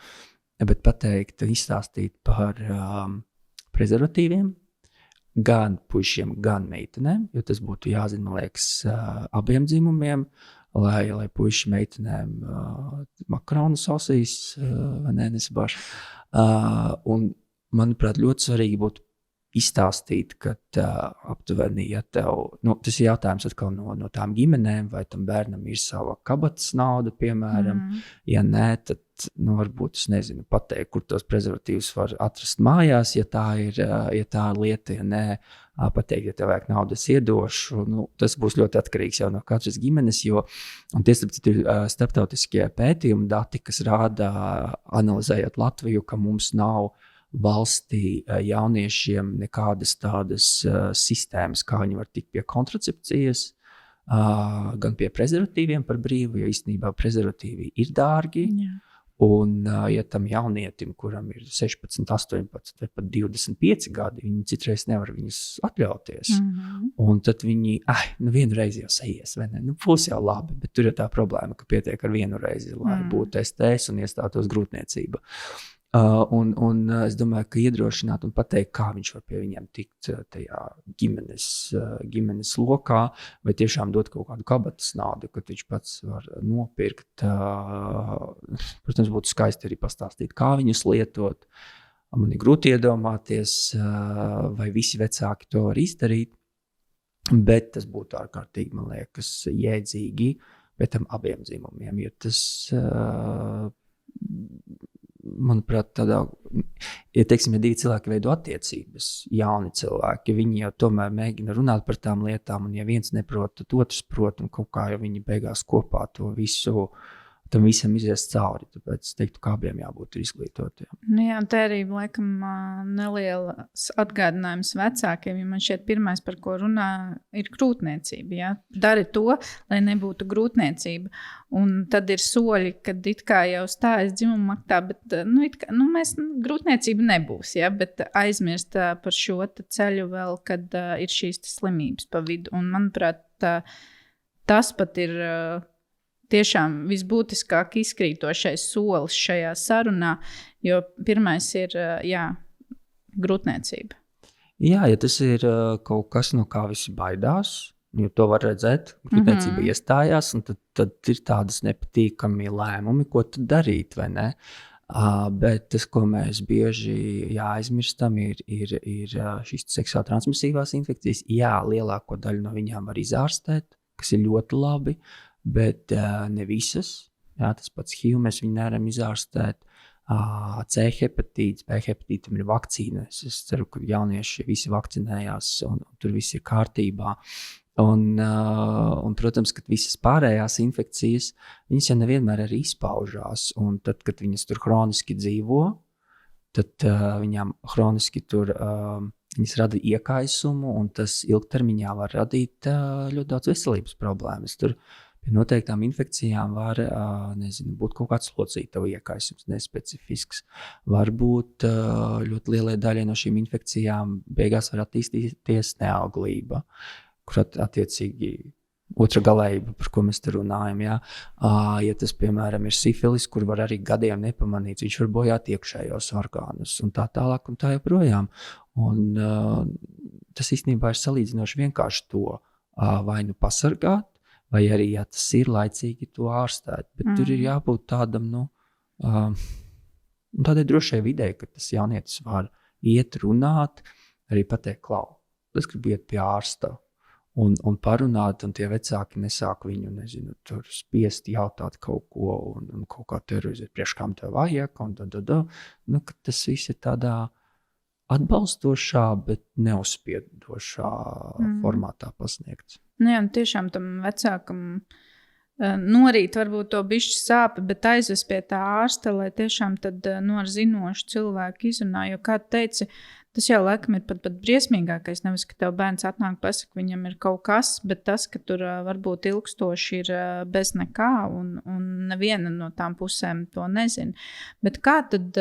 A: bet pateikt, izstāstīt par prezervatīviem, gan puišiem, gan meitenēm, jo tas būtu jāzina, man liekas, abiem dzimumiem, lai puiši meitenēm makaronu sosīs, vai nesabāš. Un, manuprāt, ļoti svarīgi būtu izstāstīt, ka aptuveni, ja tev, tas ir jautājums atkal no tām ģimenēm, vai tam bērnam ir sava kabatas nauda, piemēram, ja nē, tad, varbūt, es nezinu, pateikt, kur tos prezervatīvus var atrast mājās, ja tā ir lieta, ja nē, pateikt, ja tev vajag naudu, es iedošu, tas būs ļoti atkarīgs jau no katras ģimenes, un tie ir starptautiskie pētījumi dati, kas rāda, analizējot Latviju, ka mums nav valstī jauniešiem nekādas tādas sistēmas, kā viņi var tikt pie kontracepcijas, gan pie prezervatīviem par brīvu, jo īstenībā prezervatīvi ir dārgi. Jā. Un, ja tam jaunietim, kuram ir 16, 18 vai pat 25 gadi, viņi citreiz nevar viņus atļauties. Un tad viņi, vienu reizi jau sajies, vai ne? Būs jau labi, bet tur ir tā problēma, ka pietiek ar vienu reizi, lai būtu STS un iestātos grūtniecība. Un es domāju, ka iedrošināt un pateikt, kā viņš var pie viņiem tikt tajā ģimenes lokā, vai tiešām dot kaut kādu kabatas naudu, kad viņš pats var nopirkt. Protams, būtu skaisti arī pastāstīt, kā viņus lietot. Man ir grūti iedomāties, vai visi vecāki to var izdarīt, bet tas būtu ārkārtīgi, man liekas, jēdzīgi pēc tam abiem dzimumiem, jo tas manuprāt, tādā teiksim, ja divi cilvēki veido attiecības, jauni cilvēki, viņi jau tomēr mēģina runāt par tām lietām, un ja viens neprot, tad otrs prot, un kaut kā jau viņi beigās kopā to visu, tam visam izies cauri. Tāpēc es teiktu, ka abiem jābūt izglītotiem.
B: Nu jā, te arī, laikam, neliels atgādinājums vecākiem, jo man šķiet pirmais, par ko runā, ir grūtniecība. Ja? Dari to, lai nebūtu grūtniecība. Un tad ir soļi, kad it kā jau stājas dzimuma aktā, bet mēs grūtniecība nebūs. Ja? Bet aizmirst par šo ceļu vēl, kad ir šīs slimības pa vidu. Un, manuprāt, tas pat ir tiešām visbūtiskāk izkrītošais solis šajā sarunā, jo pirmais ir, grūtniecība. Jā,
A: ja tas ir kaut kas, no kā visi baidās, jo to var redzēt, grūtniecība iestājās, un tad ir tādas nepatīkami lēmumi, ko tad darīt, vai ne? Bet tas, ko mēs bieži aizmirstam, ir šīs seksuāli transmisīvās infekcijas. Jā, lielāko daļu no viņām var izārstēt, kas ir ļoti labi, bet ne visas. Jā, tas pats HIV mēs viņu nevaram izārstēt. C hepatīts, B hepatītam ir vakcīnas. Es ceru, ka jaunieši visi vakcinējās un tur viss ir kārtībā. Un, protams, ka visas pārējās infekcijas, viņas jau nevienmēr arī izpaužās. Un tad, kad viņas tur hroniski dzīvo, tad viņām hroniski tur viņas rada iekaisumu, un tas ilgtermiņā var radīt ļoti daudz veselības problēmas. Tur pie noteiktām infekcijām var būt kaut kāds locītavu iekaisums, nespecifisks. Varbūt ļoti lielai daļai no šīm infekcijām beigās var attīstīties neauglība, kur attiecīgi otra galējība, par ko mēs te runājam. Ja, ja tas, piemēram, ir sifilis, kur var arī gadiem nepamanīt, viņš var bojāt iekšējos orgānus un tā tālāk un tā joprojām. Un tas īstenībā ir salīdzinoši vienkārši to vai nu pasargāt, vai arī, ja tas ir laicīgi, to ārstēt. Bet tur ir jābūt tādam, tādai drošai videi, ka tas jaunietis var iet runāt, arī pateikt, klau, es gribu iet pie ārsta un parunāt, un tie vecāki nesāk viņu, tur spiest jautāt kaut ko un kaut kā terorizēt, priekš kam tev vajag, un ka tas viss ir tādā atbalstošā, bet neuzspiedošā formātā pasniegts.
B: Jā, tiešām tam vecākam norīt varbūt to bišķi sāpi, bet aizvest pie tā ārsta, lai tiešām tad ar zinošu cilvēku izrunā, jo, kā teici, tas jau laikam ir pat briesmīgākais, nevis, ka tev bērns atnāk pasaka, viņam ir kaut kas, bet tas, ka tur varbūt ilgstoši ir bez nekā, un neviena no tām pusēm to nezina. Bet kā tad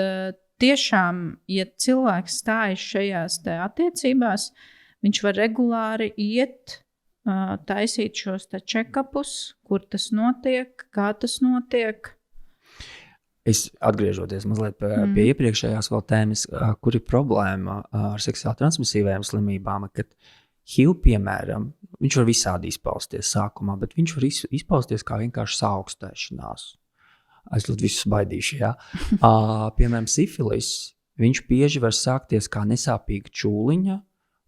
B: tiešām, ja cilvēks stājas šajās te attiecībās, viņš var regulāri iet, taisīt šos te check-upus, kur tas notiek, kā tas notiek?
A: Es atgriežoties mazliet pie iepriekšējās vēl tēmas, kur ir problēma ar seksuāli transmisīvajām slimībām, kad HIV, piemēram, viņš var visādi izpausties sākumā, bet viņš var izpausties kā vienkārši saaugstēšanās. Es ļoti visus baidīšu, jā. Piemēram, sifilis, viņš bieži var sākties kā nesāpīga čūliņa,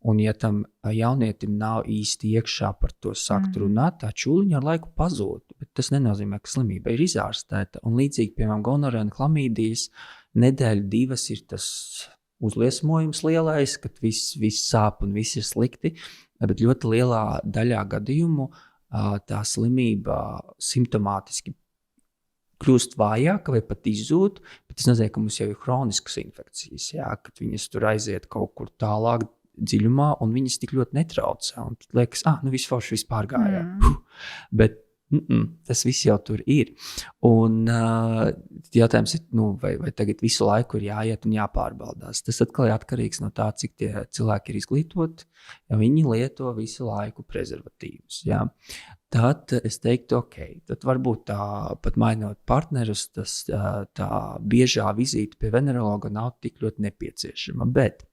A: un ja tam jaunietim nav īsti iekšā par to sākt runāt, tā čūliņa ar laiku pazūd, bet tas nenozīmē, ka slimība ir izārstēta. Un līdzīgi, piemēram, gonorēja un klamīdijas, nedēļa 2 ir tas uzliesmojums lielais, kad viss sāp un viss ir slikti, bet ļoti lielā daļā gadījumu tā slimība simptomātiski kļūst vājāka vai pat izzūd, bet tas nozīmē, ka mums jau ir hroniskas infekcijas, jā, kad viņas tur aiziet kaut kur tālāk dziļumā, un viņas tik ļoti netraucē. Un tad liekas, viss forši vispār gājā. Bet tas viss jau tur ir. Un jautājums ir, vai tagad visu laiku ir jāiet un jāpārbaudās. Tas atkal ir atkarīgs no tā, cik tie cilvēki ir izglītoti, ja viņi lieto visu laiku prezervatīvus. Jā. Tad es teiktu, tad varbūt tā, pat mainot partnerus, tā biežā vizīte pie venerologa nav tik ļoti nepieciešama. Bet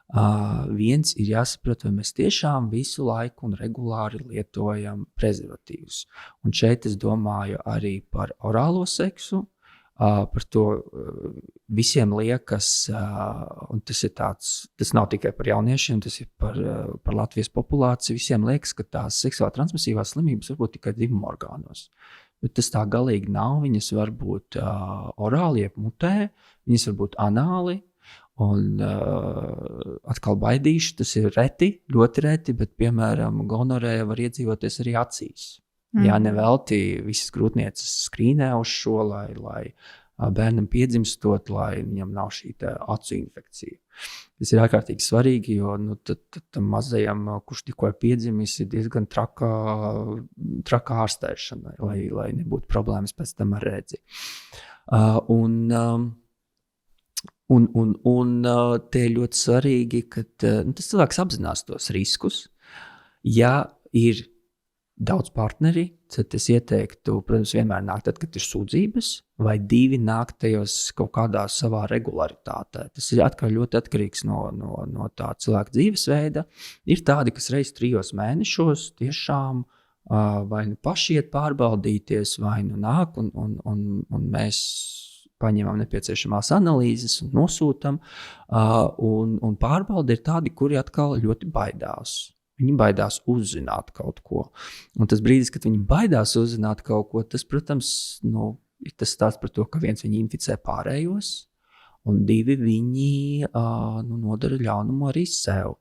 A: viens ir jāsaprot, vai mēs tiešām visu laiku un regulāri lietojam prezervatīvus. Un šeit es domāju arī par orālo seksu, par to visiem liekas, un tas nav tikai par jauniešiem, tas ir par Latvijas populāciju, visiem liekas, ka tās seksuāli transmisīvās slimības var būt tikai dzimuma orgānos. Bet tas tā galīgi nav, viņas var būt orāli, jeb mutē, viņas var būt anāli, Un atkal baidīši, tas ir reti, ļoti reti, bet, piemēram, gonorēja var iedzīvoties arī acīs. Jā, nevelti visas grūtnieces skrīnē uz šo, lai bērnam piedzimstot, lai viņam nav šī acu infekcija. Tas ir ārkārtīgi svarīgi, jo tam mazajam, kurš tikko ir piedzimis, ir diezgan traka ārstēšana, lai nebūtu problēmas pēc tam ar redzi. Un te ir ļoti svarīgi, ka tas cilvēks apzinās tos riskus. Ja ir daudz partneri, tad es ieteiktu, protams, vienmēr nākt tad, kad ir sūdzības, vai 2 nākt tajos kaut kādā savā regularitātē. Tas ir atkal ļoti atkarīgs no tā cilvēka dzīvesveida. Ir tādi, kas reiz 3 mēnešos tiešām vai nu paši iet pārbaudīties, vai nu nāk, un mēs paņemam nepieciešamās analīzes un nosūtam. Un pārbaude ir tādi, kuri atkal ļoti baidās. Viņi baidās uzzināt kaut ko. Un tas brīdis, kad viņi baidās uzzināt kaut ko, tas, protams, ir tas stāsts par to, ka 1 viņi inficē pārējos, un 2 viņi nodara ļaunumu arī sev.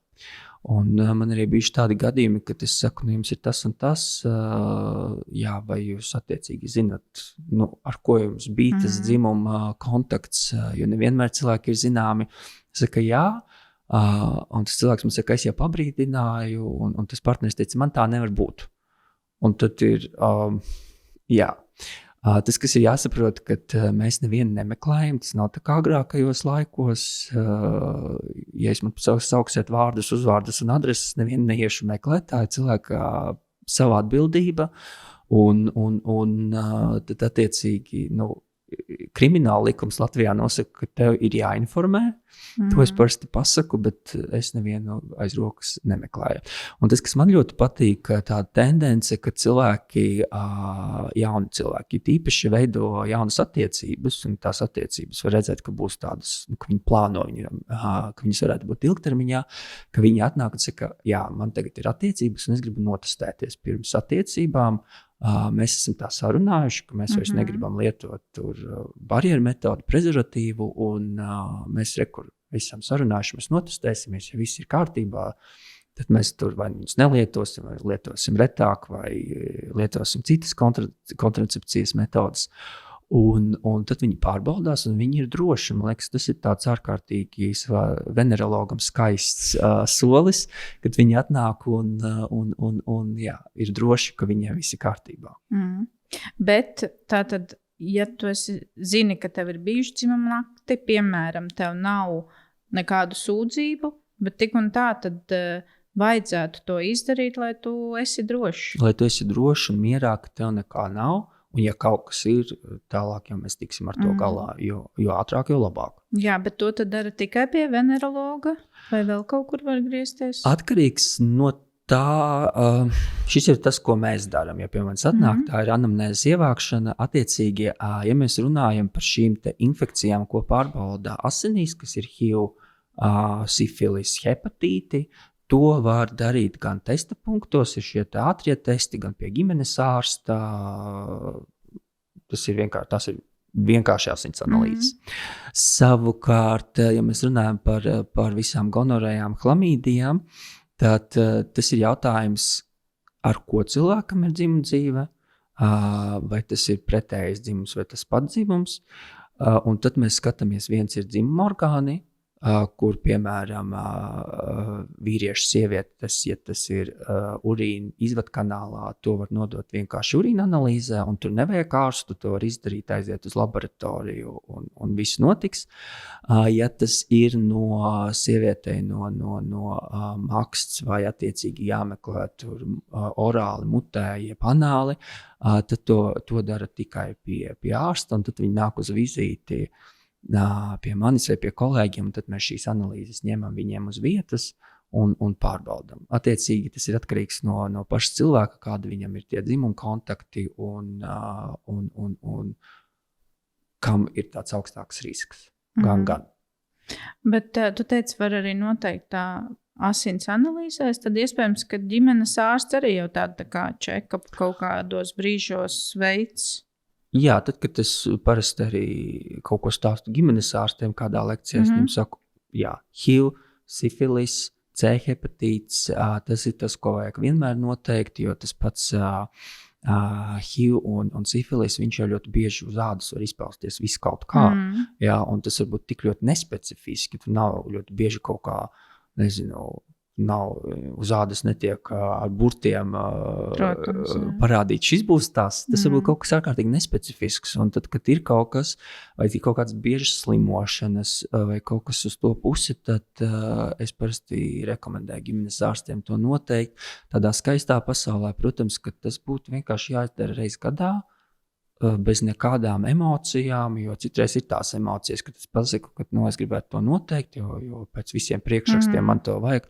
A: Un man arī bijuši tādi gadījumi, kad es saku, jums ir tas un tas, vai jūs attiecīgi zinat, ar ko jums bija tas dzimuma kontakts, jo nevienmēr cilvēki ir zināmi. Es saku, jā. Un tas cilvēks man saka, es jau pabrīdināju, un tas partneris teica, man tā nevar būt. Un tad ir, tas, kas ir jāsaprot, ka mēs nevienu nemeklējam, tas nav tā kā agrākajos laikos, ja es man sauksiet vārdus, uzvārdus un adreses, nevienu neiešu meklēt, tā ir cilvēka sava atbildība, un tad attiecīgi, krimināla likums Latvijā nosaka, ka tev ir jāinformē. To es parasti pasaku, bet es nevienu aiz rokas nemeklēju. Un tas, kas man ļoti patīk, tā tendence, ka cilvēki, jauni cilvēki, tīpaši veido jaunas attiecības, un tās attiecības var redzēt, ka būs tādas, ka viņi plāno, ka viņas varētu būt ilgtermiņā, ka viņi atnāk un saka, jā, man tagad ir attiecības, un es gribu notestēties pirms attiecībām. Mēs esam tā sarunājuši, ka mēs vairs negribam lietot barjeru metodu, prezervatīvu, un mēs esam sarunājuši, mēs notestēsimies, ja viss ir kārtībā, tad mēs tur vai viņus nelietosim, vai lietosim retāk, vai lietosim citas kontracepcijas metodas. Un tad viņi pārbaudās, un viņi ir droši. Man liekas, tas ir tāds ārkārtīgi venerologam skaists solis, kad viņi atnāk un ir droši, ka viņiem viss ir kārtībā.
B: Bet tātad, ja tu zini, ka tev ir bijuši dzimuma nakti, piemēram, tev nav nekādu sūdzību, bet tik un tā, tad vajadzētu to izdarīt, lai tu esi drošs.
A: Lai tu esi drošs un mierā, ka tev nekā nav. Un ja kaut kas ir, tālāk jau mēs tiksim ar to galā, jo ātrāk, jo labāk.
B: Jā, bet to tad dara tikai pie venerologa, vai vēl kaut kur var griezties?
A: Atkarīgs no tā, šis ir tas, ko mēs darām. Ja pie manis atnāk, tā ir anamnēzes ievākšana. Attiecīgi, ja mēs runājam par šīm te infekcijām, ko pārbauda asinīs, kas ir HIV, sifilis, hepatīti, to var darīt gan testa punktos, ir šie ātrie testi, gan pie ģimenes ārsta. Tas ir vienkārši asins analīzes. Savukārt, ja mēs runājam par visām gonorejām, chlamīdijām, tad tas ir jautājums, ar ko cilvēkam ir dzimuma dzīve, vai tas ir pretējs dzimums vai tas pats dzimums. Un tad mēs skatāmies, viens ir dzimuma orgāni, kur, piemēram, vīriešu sievietes, ja tas ir urīna izvadkanālā, to var nodot vienkārši urīna analīzē, un tur nevajag ārstu, to var izdarīt, aiziet uz laboratoriju, un viss notiks. Ja tas ir no sievietei no maksts vai attiecīgi jāmeklē tur orāli, mutē, jeb anāli, tad to dara tikai pie ārsta, un tad viņi nāk uz vizīti pie manis vai pie kolēģiem, un tad mēs šīs analīzes ņemam viņiem uz vietas un pārbaudam. Attiecīgi tas ir atkarīgs no paša cilvēka, kāda viņam ir tie dzimuma kontakti un kam ir tāds augstāks risks. Gan.
B: Bet tu teici, var arī noteikt tā asins analīzēs, tad iespējams, ka ģimenes ārsts arī jau tādu tā kā check-up kaut kādos brīžos veids.
A: Jā, tad, kad es parasti arī kaut ko stāstu ģimenes ārstiem kādā lekcijā, es viņiem saku, HIV, sifilis, C hepatīts, tas ir tas, ko vajag vienmēr noteikti, jo tas pats HIV un sifilis, viņš jau ļoti bieži uz ādas var izpausties visu kaut kā, un tas var būt tik ļoti nespecifiski, tu nav ļoti bieži kaut kā, nav uz ādas netiek ar burtiem parādīt, šis būs tas varbūt kaut kas ārkārtīgi nespecifisks, un tad, kad ir kaut kas, vai kaut kāds biežas slimošanas, vai kaut kas uz to pusi, tad es parasti rekomendēju ģimenes ārstiem to noteikt. Tādā skaistā pasaulē, protams, ka tas būtu vienkārši jāizdara reiz gadā, bez nekādām emocijām, jo citreiz ir tās emocijas, kad es pasaku, ka es gribētu to noteikt, jo pēc visiem priekšrakstiem man to vajag.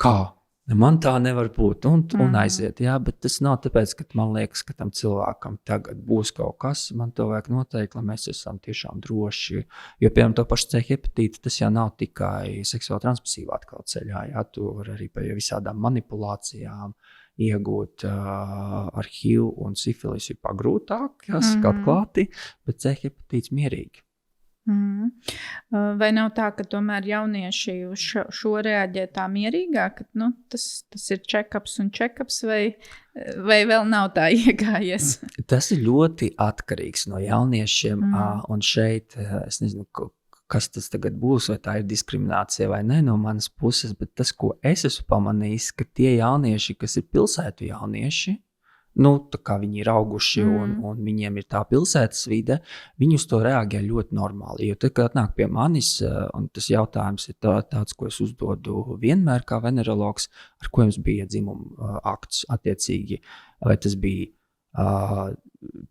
A: Kā? Man tā nevar būt, un aiziet, bet tas nav tāpēc, ka man liekas, ka tam cilvēkam tagad būs kaut kas, man to vajag noteikti, lai mēs esam tiešām droši, jo, piemēram, to pašu C hepatītu, tas jau nav tikai seksuāli transmisīvā atkal ceļā, tu var arī pie visādām manipulācijām iegūt ar HIV un sifilis ir pagrūtāk, jāsaka atklāti, bet C hepatīts mierīgi.
B: Vai nav tā, ka tomēr jaunieši uz šo reaģē tā mierīgāk, ka tas ir check-ups un check-ups, vai vēl nav tā iegājies?
A: Tas ir ļoti atkarīgs no jauniešiem, un šeit es nezinu, kas tas tagad būs, vai tā ir diskriminācija vai ne no manas puses, bet tas, ko es esmu pamanījis, ka tie jaunieši, kas ir pilsētu jaunieši, tā kā viņi ir auguši un viņiem ir tā pilsētas vide, viņi uz to reaģē ļoti normāli. Jo tad, kad atnāk pie manis, un tas jautājums ir tāds, ko es uzdodu vienmēr kā venerologs, ar ko jums bija dzimuma akts attiecīgi, vai tas bija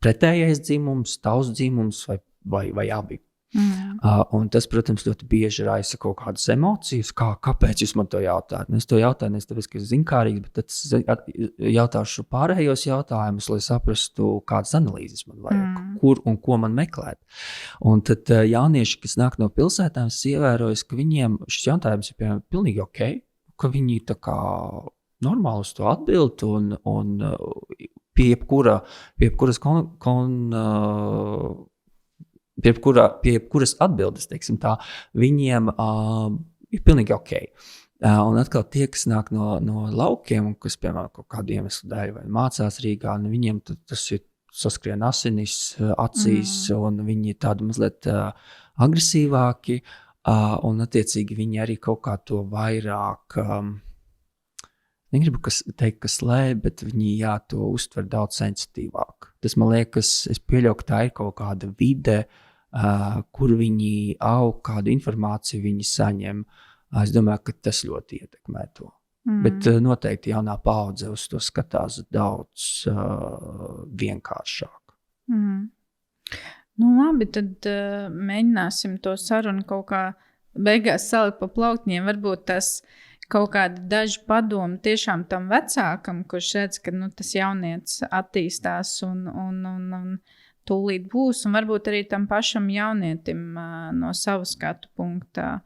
A: pretējais dzimums, tavs dzimums vai abi. Un tas, protams, ļoti bieži raisa kaut kādas emocijas, kāpēc jūs man to jautājat? Es to jautāju, nevis tāpēc, ka es zinkārīgs, bet tad es jautāšu pārējos jautājumus, lai saprastu, kādas analīzes man vajag, kur un ko man meklēt. Un tad jaunieši, kas nāk no pilsētām, es ievēroju, ka viņiem šis jautājums ir piemēram pilnīgi ok, ka viņi tā kā normāli uz to atbild un pie jebkuras atbildes, teiksim tā, viņiem ir pilnīgi ok. Un atkal tie, kas nāk no laukiem, un kas, piemēram, kaut kādu iemeslu dēļ vai mācās Rīgā, viņiem tas ir saskrien asinis acīs, un viņi ir tādi mazliet agresīvāki, un attiecīgi viņi arī kaut kā to vairāk, negribu teikt, ka slēj, bet viņi to uztver daudz sensitīvāk. Tas man liekas, es pieļauju, ka tā ir kaut kāda vide, kur viņi aug, kādu informāciju viņi saņem. Es domāju, ka tas ļoti ietekmē to. Bet noteikti jaunā paudze uz to skatās daudz vienkāršāk.
B: Labi, tad mēģināsim to sarunu kaut kā beigās salikt pa plauktņiem. Varbūt tas kaut kādi daži padomi tiešām tam vecākam, kurš redz, ka tas jaunietis attīstās un tūlīt būs, un varbūt arī tam pašam jaunietim no sava skatu punkta,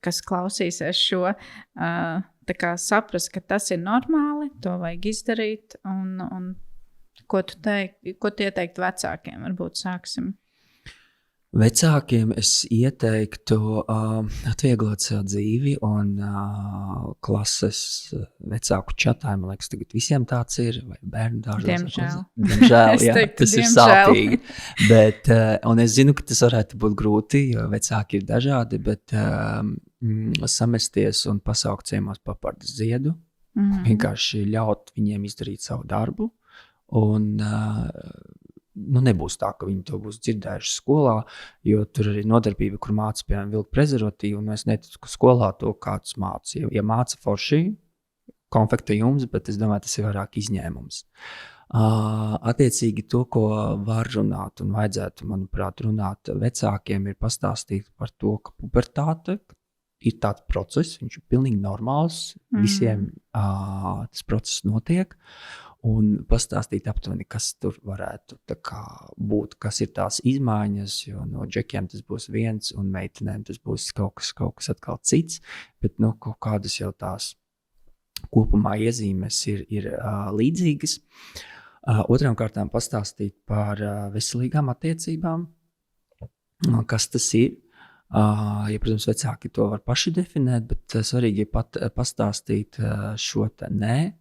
B: kas klausīsies šo, tā kā saprast, ka tas ir normāli, to vajag izdarīt, un ko tu ieteikt vecākiem, varbūt sāksim.
A: Vecākiem es ieteiktu atvieglot savu dzīvi un klases vecāku čatā, man liekas, tagad visiem tāds ir, vai bērnu dārzos. Diemžēl, jā, tas ir sāpīgi. Bet, un es zinu, ka tas varētu būt grūti, jo vecāki ir dažādi, bet samesties un pasaukt ciemos papardes ziedu, vienkārši ļaut viņiem izdarīt savu darbu, un nebūs tā, ka viņi to būs dzirdējuši skolā, jo tur arī nodarbība, kur māca, piemēram, vilkt prezervatīvu, un es neticu, ka skolā to kāds māca. Ja māca forši, konfekta jums, bet es domāju, tas ir vairāk izņēmums. Attiecīgi to, ko var runāt un vajadzētu, manuprāt, runāt vecākiem, ir pastāstīt par to, ka pubertāte ir tāds process, viņš ir pilnīgi normāls, visiem tas process notiek, un pastāstīt aptuveni, kas tur varētu būt, kas ir tās izmaiņas, jo no džekiem tas būs viens, un meitenēm tas būs kaut kas atkal cits, bet kaut kādas jau tās kopumā iezīmes ir līdzīgas. Otrām kārtām pastāstīt par veselīgām attiecībām, kas tas ir, Ja, protams, vecāki to var paši definēt, bet svarīgi ir pastāstīt šo te nē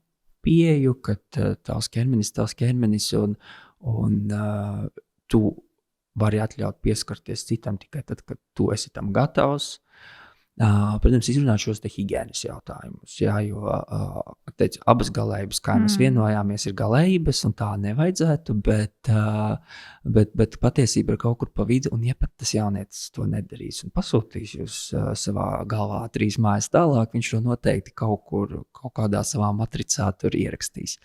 A: pieeju, ka tavs ķermenis un tu vari atļaut pieskarties citam tikai tad, kad tu esi tam gatavs. Protams, izrunāt šos te higienas jautājumus, jā, jo abas galējības, kā mēs vienojāmies, ir galējības, un tā nevajadzētu, bet patiesība ir kaut kur pa vidu, un ja pat tas jaunietis to nedarīs un pasūtīs jūs savā galvā 3 mājas tālāk, viņš to noteikti kaut kādā savā matricā tur ierakstīs.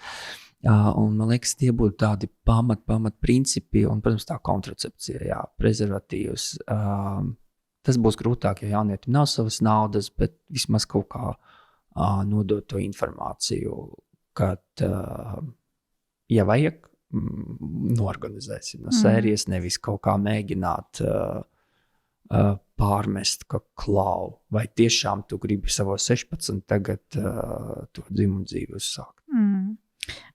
A: Un man liekas, tie būtu tādi pamat principi, un, protams, tā kontracepcija, jā, prezervatīvs. Tas būs grūtāk, ja jaunietim nav savas naudas, bet vismaz kaut kā nodot to informāciju, kad, ja vajag, norganizēsim no sērijas, nevis kaut kā mēģināt pārmest, ka klau, vai tiešām tu gribi savos 16 tagad to dzimumu dzīvi uzsākt.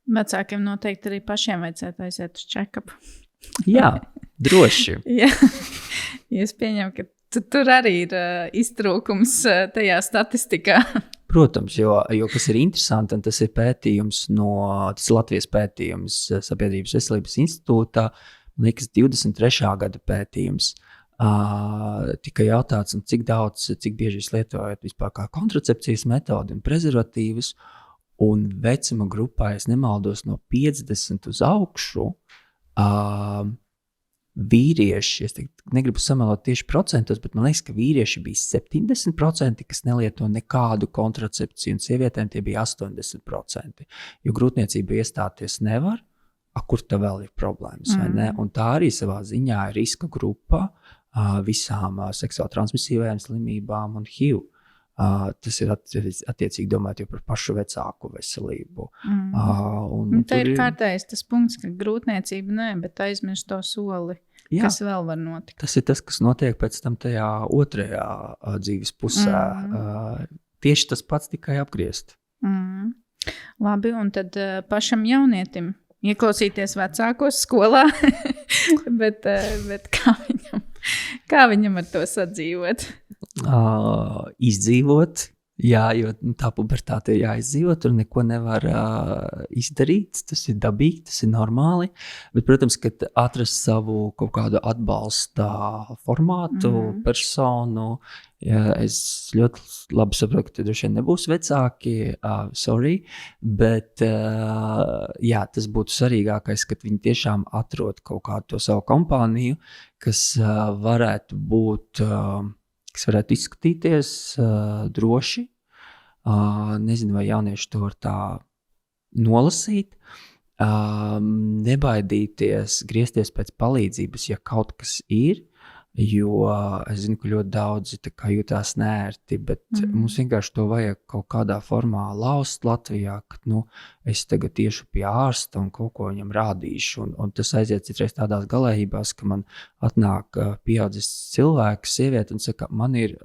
B: Vecākiem noteikti arī pašiem vajadzētu aiziet uz check-up.
A: Jā, droši.
B: Jā, es pieņemu, ka tur arī ir iztrūkums tajā statistikā.
A: Protams, jo kas ir interesanti, un tas ir pētījums tas ir Latvijas pētījums Sabiedrības veselības institūtā, man liekas 23. gada pētījums. Tika jautāts, cik bieži jūs lietojat vispār kā kontracepcijas metodi un prezervatīvus, un vecuma grupā, es nemaldos, no 50 uz augšu, vīrieši, es negribu samelot tieši procentos, bet man liekas, ka vīrieši bija 70%, kas nelieto nekādu kontracepciju, un sievietēm tie bija 80%. Jo grūtniecība iestāties nevar, kur tā vēl ir problēmas, vai ne? Un tā arī savā ziņā ir riska grupa visām seksuāli transmisīvajām slimībām un HIV. Tas ir attiecīgi domāt jau par pašu vecāku veselību.
B: Tā ir kārtējis tas punkts, ka grūtniecība nē, bet aizmirst to soli, jā, kas vēl var notikt.
A: Tas ir tas, kas notiek pēc tam tajā otrajā dzīves pusē. Tieši tas pats tikai apgriezt.
B: Labi, un tad pašam jaunietim ieklausīties vecākos skolā, bet kā viņam ar to sadzīvot?
A: Izdzīvot, jā, jo tā pubertāte ir jāizdzīvot, tur neko nevar izdarīt, tas ir dabīgi, tas ir normāli, bet, protams, kad atrast savu kaut kādu atbalsta formātu, personu, ja, es ļoti labi saprotu, ka te droši vien nebūs vecāki, sorry, bet jā, tas būtu svarīgākais, kad viņi tiešām atrod kaut kādu to savu kompāniju, kas varētu būt kas varētu izskatīties droši. Nezinu, vai jaunieši to var tā nolasīt. Nebaidīties, griezties pēc palīdzības, ja kaut kas ir, jo es zinu, ka ļoti daudzi jūtās neērti, bet mums vienkārši to vajag kaut kādā formā laust Latvijā, ka es tagad tiešu pie ārsta un kaut ko viņam rādīšu, un tas aiziet citreiz tādās galējībās, ka man atnāk pieaudzis cilvēks, sieviete, un saka, man ir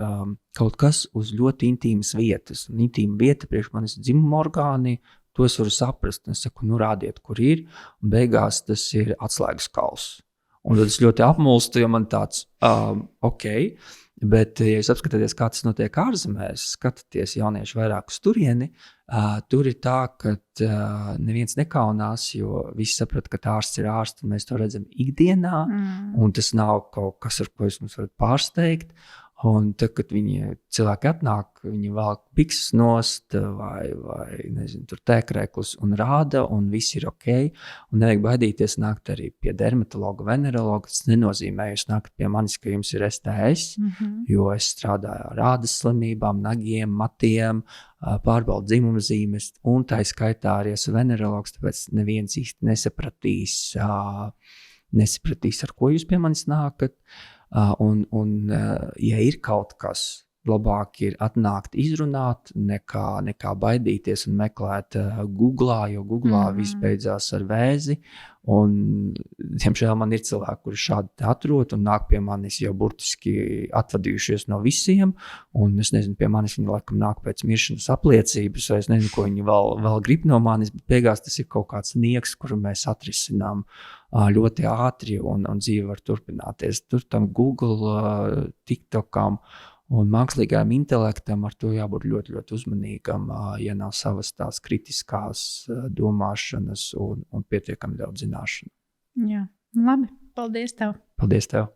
A: kaut kas uz ļoti intīmas vietas, un intīma vieta priekš manis dzimuma orgāni, to es varu saprast, un es saku, rādiet, kur ir, un beigās tas ir atslēgas kauls. Un tad es ļoti apmulstu, jo man tāds, ok, bet, ja jūs apskatāties, kā tas notiek ārzemēs, skatāties jaunieši vairāk uz turieni, tur ir tā, ka neviens nekaunās, jo visi saprata, ka ārsts ir ārsts, un mēs to redzam ikdienā, un tas nav kaut kas, ar ko jūs mums varat pārsteigt. Un tad, kad cilvēki atnāk, viņi velk bikses nost vai nezinu, tur tēkrēklus un rāda, un viss ir ok. Un nevajag baidīties nākt arī pie dermatologa, venerologa. Tas nenozīmē, jūs nākat pie manis, ka jums ir STS, jo es strādāju ar ādas slimībām, nagiem, matiem, pārbaudu dzimuma zīmes, un tā skaitā arī esmu venerologs, tāpēc neviens īsti nesapratīs, ar ko jūs pie manis nākat. Ja ir kaut kas, labāk ir atnākt, izrunāt, nekā baidīties un meklēt Googlā, jo Googlā viss beidzās ar vēzi. Un, diemžēl man ir cilvēki, kuri šādi atrod un nāk pie manis jau burtiski atvadījušies no visiem. Un es nezinu, pie manis viņi laikam nāk pēc miršanas apliecības, vai es nezinu, ko viņi vēl grib no manis, bet beigās tas ir kaut kāds nieks, kuru mēs atrisinām ļoti ātri un dzīve var turpināties. Tur tam Google, TikTokam un mākslīgajam intelektam ar to jābūt ļoti, ļoti uzmanīgam, ja nav savas tās kritiskās domāšanas un pietiekami daudz zināšanu.
B: Jā, labi. Paldies tev!
A: Paldies tev!